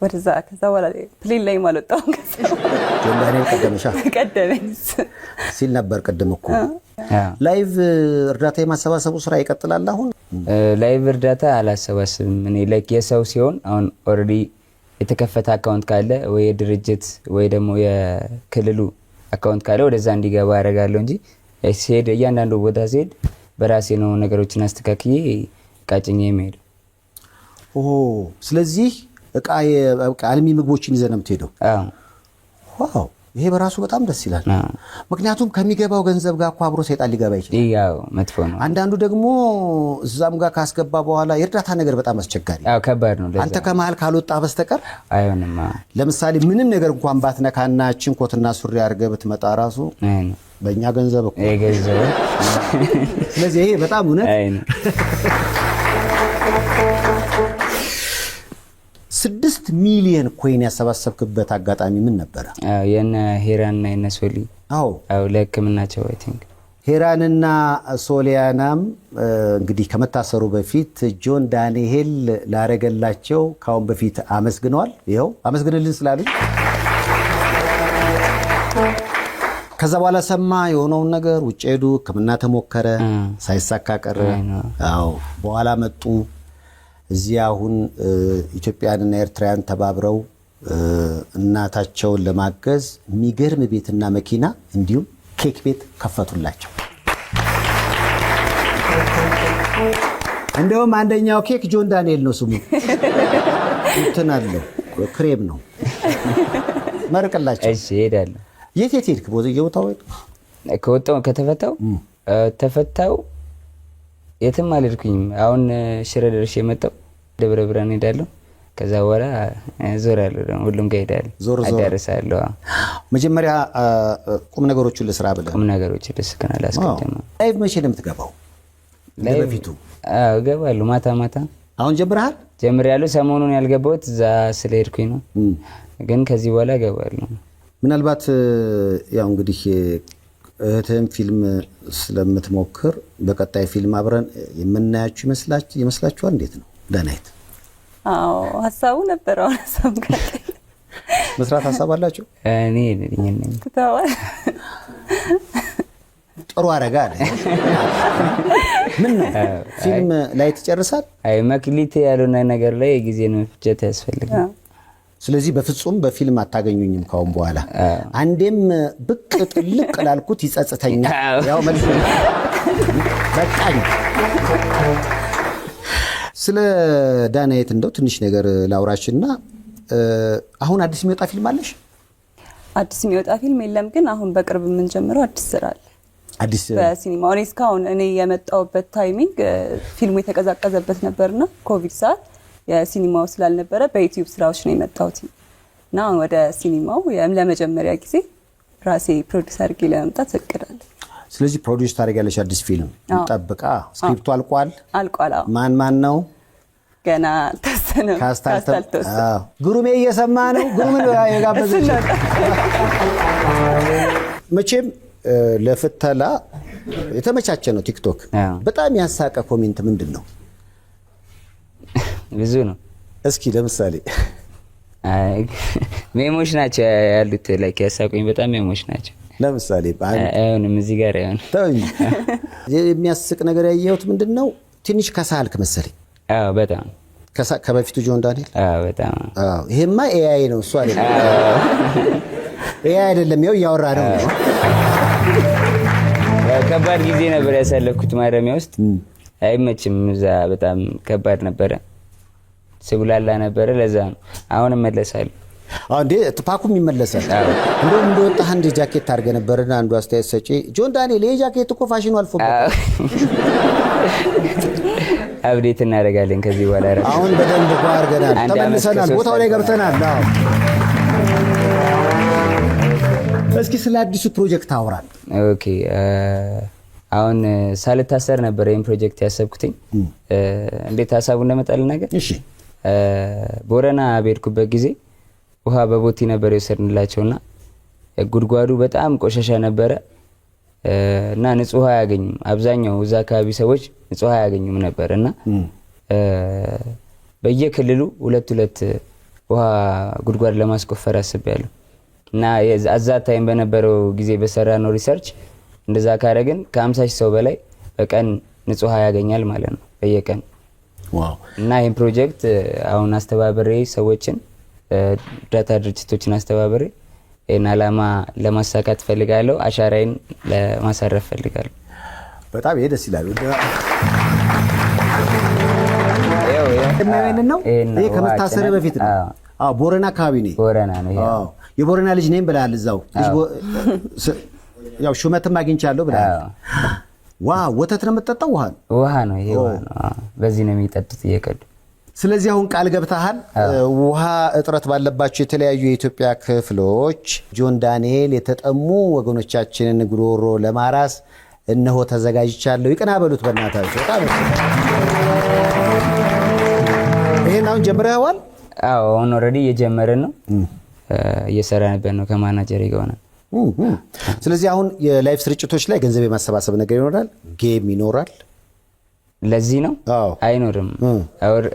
ወደዛ? ከዛ በኋላ ፕሌን ላይ ማልወጣው ጆንዳኔ ቀደመሻ ቀደመኝ ሲል ነበር ቅድም እኮ። ላይቭ እርዳታ የማሰባሰቡ ስራ ይቀጥላል። አሁን ላይቭ እርዳታ አላሰባስብም እኔ። ላይክ የሰው ሲሆን አሁን ኦልሬዲ የተከፈተ አካውንት ካለ ወይ የድርጅት ወይ ደግሞ የክልሉ አካውንት ካለ ወደዛ እንዲገባ ያደርጋለሁ እንጂ ሲሄድ እያንዳንዱ ቦታ ሲሄድ በራሴ ነው ነገሮችን አስተካክዬ ቃጭኜ የሚሄደው። ስለዚህ አልሚ ምግቦችን ይዘህ ነው የምትሄደው? ዋው ይሄ በራሱ በጣም ደስ ይላል። ምክንያቱም ከሚገባው ገንዘብ ጋር እኮ አብሮ ሰይጣን ሊገባ ይችላል። ያው መጥፎ ነው። አንዳንዱ ደግሞ እዛም ጋር ካስገባ በኋላ የእርዳታ ነገር በጣም አስቸጋሪ ነው። ከባድ ነው። አንተ ከመሀል ካልወጣ በስተቀር አይሆንም። ለምሳሌ ምንም ነገር እንኳን ባትነካና እችን ኮትና ሱሪ አድርገህ ብትመጣ ራሱ በእኛ ገንዘብ እኮ ገንዘብ። ስለዚህ ይሄ በጣም እውነት 6 ሚሊዮን ኮይን ያሰባሰብክበት አጋጣሚ ምን ነበረ? የነ ሄራንና የነ ሶሊ ለሕክምናቸው አይ ቲንክ ሄራንና ሶሊያናም እንግዲህ ከመታሰሩ በፊት ጆን ዳንኤል ላረገላቸው ካሁን በፊት አመስግነዋል። ይኸው አመስግንልን ስላሉኝ ከዛ በኋላ ሰማ የሆነውን ነገር ውጭ ሄዱ። ሕክምና ተሞከረ፣ ሳይሳካ ቀረ። በኋላ መጡ እዚህ። አሁን ኢትዮጵያንና ኤርትራውያን ተባብረው እናታቸውን ለማገዝ የሚገርም ቤትና መኪና እንዲሁም ኬክ ቤት ከፈቱላቸው። እንደውም አንደኛው ኬክ ጆን ዳንኤል ነው ስሙ። እንትን አለው ክሬም ነው። መርቅላቸው። እሺ እሄዳለሁ። የት ሄድክ? ቦታው ከወጣው ተፈታው የትም አልሄድኩኝም። አሁን ሽረ ደርሼ የመጣው ደብረ ብርሃን ሄዳለሁ። ከዛ በኋላ ዞራለሁ፣ ሁሉም ጋር ሄዳለሁ፣ አዳርሳለሁ። መጀመሪያ ቁም ነገሮችን ልስራ ብለህ ቁም ነገሮችን ልስከና ላስቀድም። ላይቭ መቼ ነው የምትገባው? ለበፊቱ እገባለሁ ማታ ማታ። አሁን ጀምረሃል? ጀምሬያለሁ። ሰሞኑን ያልገባሁት እዛ ስለሄድኩኝ ነው፣ ግን ከዚህ በኋላ እገባለሁ። ምናልባት ያው እንግዲህ እህትህም ፊልም ስለምትሞክር በቀጣይ ፊልም አብረን የምናያችሁ ይመስላችኋል? እንዴት ነው ዳናይት? ሀሳቡ ነበር። አሁን ሀሳቡ መስራት ሀሳብ አላችሁ? እኔ ጥሩ አረጋ አለ። ምን ነው ፊልም ላይ ትጨርሳል? አይ መክሊት ያልሆነ ነገር ላይ ጊዜ ነው ፍጀት ያስፈልጋል። ስለዚህ በፍጹም በፊልም አታገኙኝም ካሁን በኋላ። አንዴም ብቅ ጥልቅ ላልኩት ይጸጽተኛል። ያው መልስ በቃኝ። ስለ ዳናይት እንደው ትንሽ ነገር ላውራችና አሁን አዲስ የሚወጣ ፊልም አለሽ? አዲስ የሚወጣ ፊልም የለም፣ ግን አሁን በቅርብ የምንጀምረው አዲስ ስራ አለ። አዲስ በሲኒማ እስካሁን እኔ የመጣሁበት ታይሚንግ ፊልሙ የተቀዛቀዘበት ነበርና ኮቪድ ሰዓት የሲኒማው ስላልነበረ በዩቲዩብ ስራዎች ነው የመጣሁት እና አሁን ወደ ሲኒማው ለመጀመሪያ ጊዜ ራሴ ፕሮዲዩስ አድርጌ ለመምጣት እቅዳለሁ። ስለዚህ ፕሮዲዩስ ታደርጊያለሽ አዲስ ፊልም እንጠብቃ። ስክሪፕቱ አልቋል? አልቋል። ማን ነው? ገና አልተወሰነም። ግሩሜ እየሰማ ነው። ግሩምን የጋበዘች መቼም ለፍተላ የተመቻቸ ነው። ቲክቶክ በጣም ያሳቀ ኮሜንት ምንድን ነው? ብዙ ነው። እስኪ ለምሳሌ ሜሞች ናቸው ያሉት። ላይክ ያሳቁኝ በጣም ሜሞች ናቸው። ለምሳሌ አይሆንም እዚህ ጋር አይሆንም። የሚያስቅ ነገር ያየሁት ምንድን ነው? ትንሽ ከሳልክ መሰለኝ። በጣም ከበፊቱ ጆን ዳንኤል በጣም ይሄማ ኤአይ ነው እሱ አይደለም ኤአይ አይደለም ይኸው እያወራ ነው ከባድ ጊዜ ነበር ያሳለፍኩት ማረሚያ ውስጥ አይመችም እዛ በጣም ከባድ ነበረ ስብላላ ነበረ ለዛ ነው አሁን እመለሳለሁ እንዴ ተፓኩም ይመለሳል እንደውም እንደወጣህ አንድ ጃኬት አድርገህ ነበርና አንዱ አስተያየት ሰጪ ጆን ዳንኤል ይሄ ጃኬት እኮ ፋሽኑ አልፎበታል አብዴት እናደርጋለን ከዚህ በኋላ አሁን በደንብ አድርገናል ተመልሰናል ቦታው ላይ ገብተናል እስኪ ስለ አዲሱ ፕሮጀክት አውራን ኦኬ አሁን ሳልታሰር ነበር ይሄን ፕሮጀክት ያሰብኩትኝ እንዴት ሐሳቡ እንደመጣልን ነገር እሺ ቦረና በሄድኩበት ጊዜ ውሃ በቦቲ ነበር የወሰድንላቸውና ጉድጓዱ በጣም ቆሻሻ ነበረ እና ንጹህ ውሃ አያገኙም አብዛኛው እዛ አካባቢ ሰዎች ንጹህ ውሃ አያገኙም ነበርና በየክልሉ ሁለት ውሃ ጉድጓድ ለማስቆፈር አስቤያለሁ እና አዛ ታይም በነበረው ጊዜ በሰራነው ሪሰርች እንደዛ ካረግን ከ50 ሰው በላይ በቀን ንጹህ ውሃ ያገኛል ማለት ነው በየቀን ዋው እና ይሄን ፕሮጀክት አሁን አስተባብሬ ሰዎችን ዳታ ድርጅቶችን አስተባብሬ ይሄን አላማ ለማሳካት ፈልጋለሁ አሻራዬን ለማሳረፍ ፈልጋለሁ በጣም ደስ ይላል ነው ይሄ ከመታሰረ በፊት ነው ቦረና አካባቢ ነው ቦረና ነው የቦረና ልጅ ነኝ ብለሃል እዛው ያው ሹመትም አግኝቻለሁ ብለሃል ዋው ወተት ነው የምትጠጣው ውሃ ነው ይሄ ውሃ ነው በዚህ ነው የሚጠጡት እየቀዱ ስለዚህ አሁን ቃል ገብተሃል ውሃ እጥረት ባለባቸው የተለያዩ የኢትዮጵያ ክፍሎች ጆን ዳንኤል የተጠሙ ወገኖቻችንን ጉሮሮ ለማራስ እነሆ ተዘጋጅቻለሁ ይቅና በሉት በእናታችሁ በጣም ይሄን አሁን ጀምረዋል አሁን ኦሬዲ እየጀመርን ነው እየሰራንበት ነው ከማናጀር ጋር ነው ስለዚህ አሁን የላይቭ ስርጭቶች ላይ ገንዘብ የማሰባሰብ ነገር ይኖራል ጌም ይኖራል ለዚህ ነው አይኖርም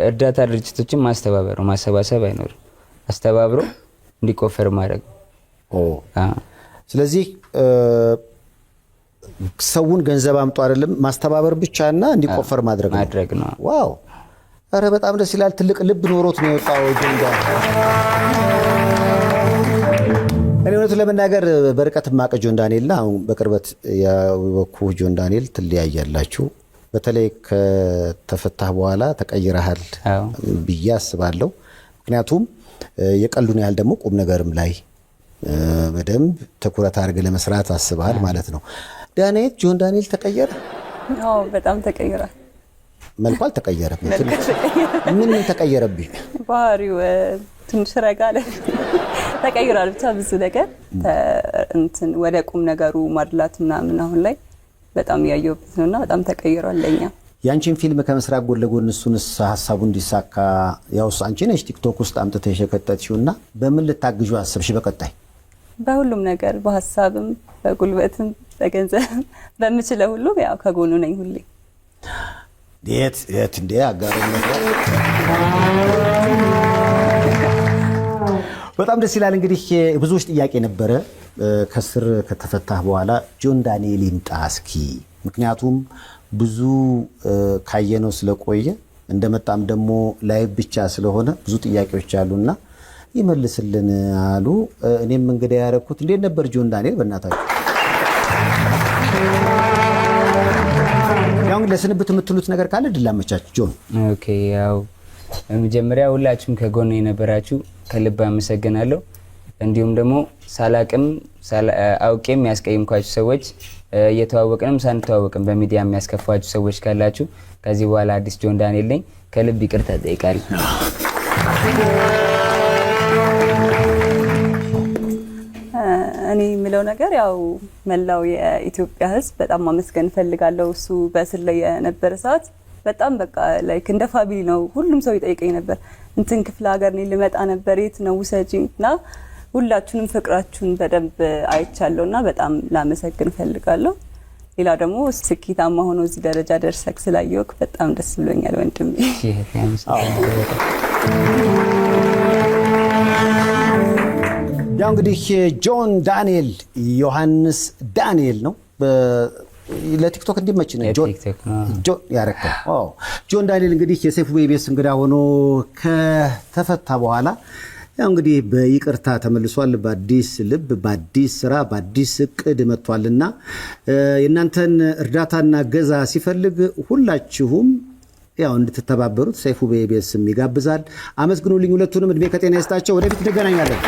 እርዳታ ድርጅቶችን ማሰባሰብ አይኖርም አስተባብሮ እንዲቆፈር ማድረግ ስለዚህ ሰውን ገንዘብ አምጡ አይደለም ማስተባበር ብቻና እንዲቆፈር ማድረግ ነው ዋው አረ በጣም ደስ ይላል ትልቅ ልብ ኖሮት ነው የወጣው ጆንዳ እኔ እውነት ለመናገር በርቀት ማቀ ጆን ዳንኤልና አሁን በቅርበት ያወኩ ጆን ዳንኤል ትለያያላችሁ በተለይ ከተፈታህ በኋላ ተቀይረሃል ብዬ አስባለሁ ምክንያቱም የቀሉን ያህል ደግሞ ቁም ነገርም ላይ በደንብ ትኩረት አድርገህ ለመስራት አስበሃል ማለት ነው ዳንኤል ጆን ዳንኤል ተቀየረ በጣም ተቀይሯል መልኩ አልተቀየረም ምን ተቀየረብህ ባህሪው ትንሽ ረጋለ ተቀይሯል ብቻ ብዙ ነገር እንትን ወደ ቁም ነገሩ ማድላት ምናምን አሁን ላይ በጣም ያየውበት ነውና በጣም ተቀይሯል ለኛ ያንቺን ፊልም ከመስራት ጎን ለጎን እሱንስ ሐሳቡ እንዲሳካ ያውስ አንቺ ነሽ ቲክቶክ ውስጥ አምጥተሽ የከተትሽውና በምን ልታግዡ አሰብሽ በቀጣይ በሁሉም ነገር በሐሳብም በጉልበትም በገንዘብም በምችለው ሁሉ ያው ከጎኑ ነኝ ሁሌ የት እንደ አጋርነት በጣም ደስ ይላል እንግዲህ ብዙዎች ጥያቄ ነበረ ከስር ከተፈታህ በኋላ ጆን ዳንኤል ይምጣ እስኪ ምክንያቱም ብዙ ካየነው ስለቆየ እንደመጣም ደግሞ ላይ ብቻ ስለሆነ ብዙ ጥያቄዎች አሉና ይመልስልን አሉ እኔም እንግዲህ ያረኩት እንዴት ነበር ጆን ዳንኤል በእናታችሁ ያው ለስንብት የምትሉት ነገር ካለ ድላመቻች ጆን ኦኬ ያው መጀመሪያ ሁላችሁም ከጎኔ የነበራችሁ ከልብ አመሰግናለሁ እንዲሁም ደግሞ ሳላቅም አውቄም ያስቀይምኳችሁ ሰዎች እየተዋወቅንም ሳንተዋወቅም በሚዲያ የሚያስከፋችሁ ሰዎች ካላችሁ ከዚህ በኋላ አዲስ ጆን ዳንኤል ነኝ ከልብ ይቅርታ ጠይቃለሁ እኔ የምለው ነገር ያው መላው የኢትዮጵያ ሕዝብ በጣም ማመስገን ፈልጋለሁ እሱ በእስር ላይ የነበረ ሰዓት በጣም በቃ ላይክ እንደ ፋሚሊ ነው ሁሉም ሰው ይጠይቀኝ ነበር እንትን ክፍለ ሀገር ነኝ ልመጣ ነበር የት ነው ውሰጂኝና ሁላችሁንም ፍቅራችሁን በደንብ አይቻለሁና በጣም ላመሰግን ፈልጋለሁ ሌላ ደግሞ ስኬታማ ሆኖ እዚህ ደረጃ ደርሰክ ስላየሁክ በጣም ደስ ብሎኛል ወንድሜ ያው እንግዲህ ጆን ዳንኤል ዮሐንስ ዳንኤል ነው ለቲክቶክ እንዲመች ነው ጆ ያረከው። ጆን ዳንኤል እንግዲህ የሰይፉ በኢቢኤስ እንግዳ ሆኖ ከተፈታ በኋላ ያው እንግዲህ በይቅርታ ተመልሷል። በአዲስ ልብ፣ በአዲስ ስራ፣ በአዲስ እቅድ መጥቷልና የእናንተን እርዳታና ገዛ ሲፈልግ ሁላችሁም ያው እንድትተባበሩት ሰይፉ በኢቢኤስ ይጋብዛል። አመስግኑልኝ ሁለቱንም። እድሜ ከጤና ይስጣቸው። ወደፊት እንገናኛለን።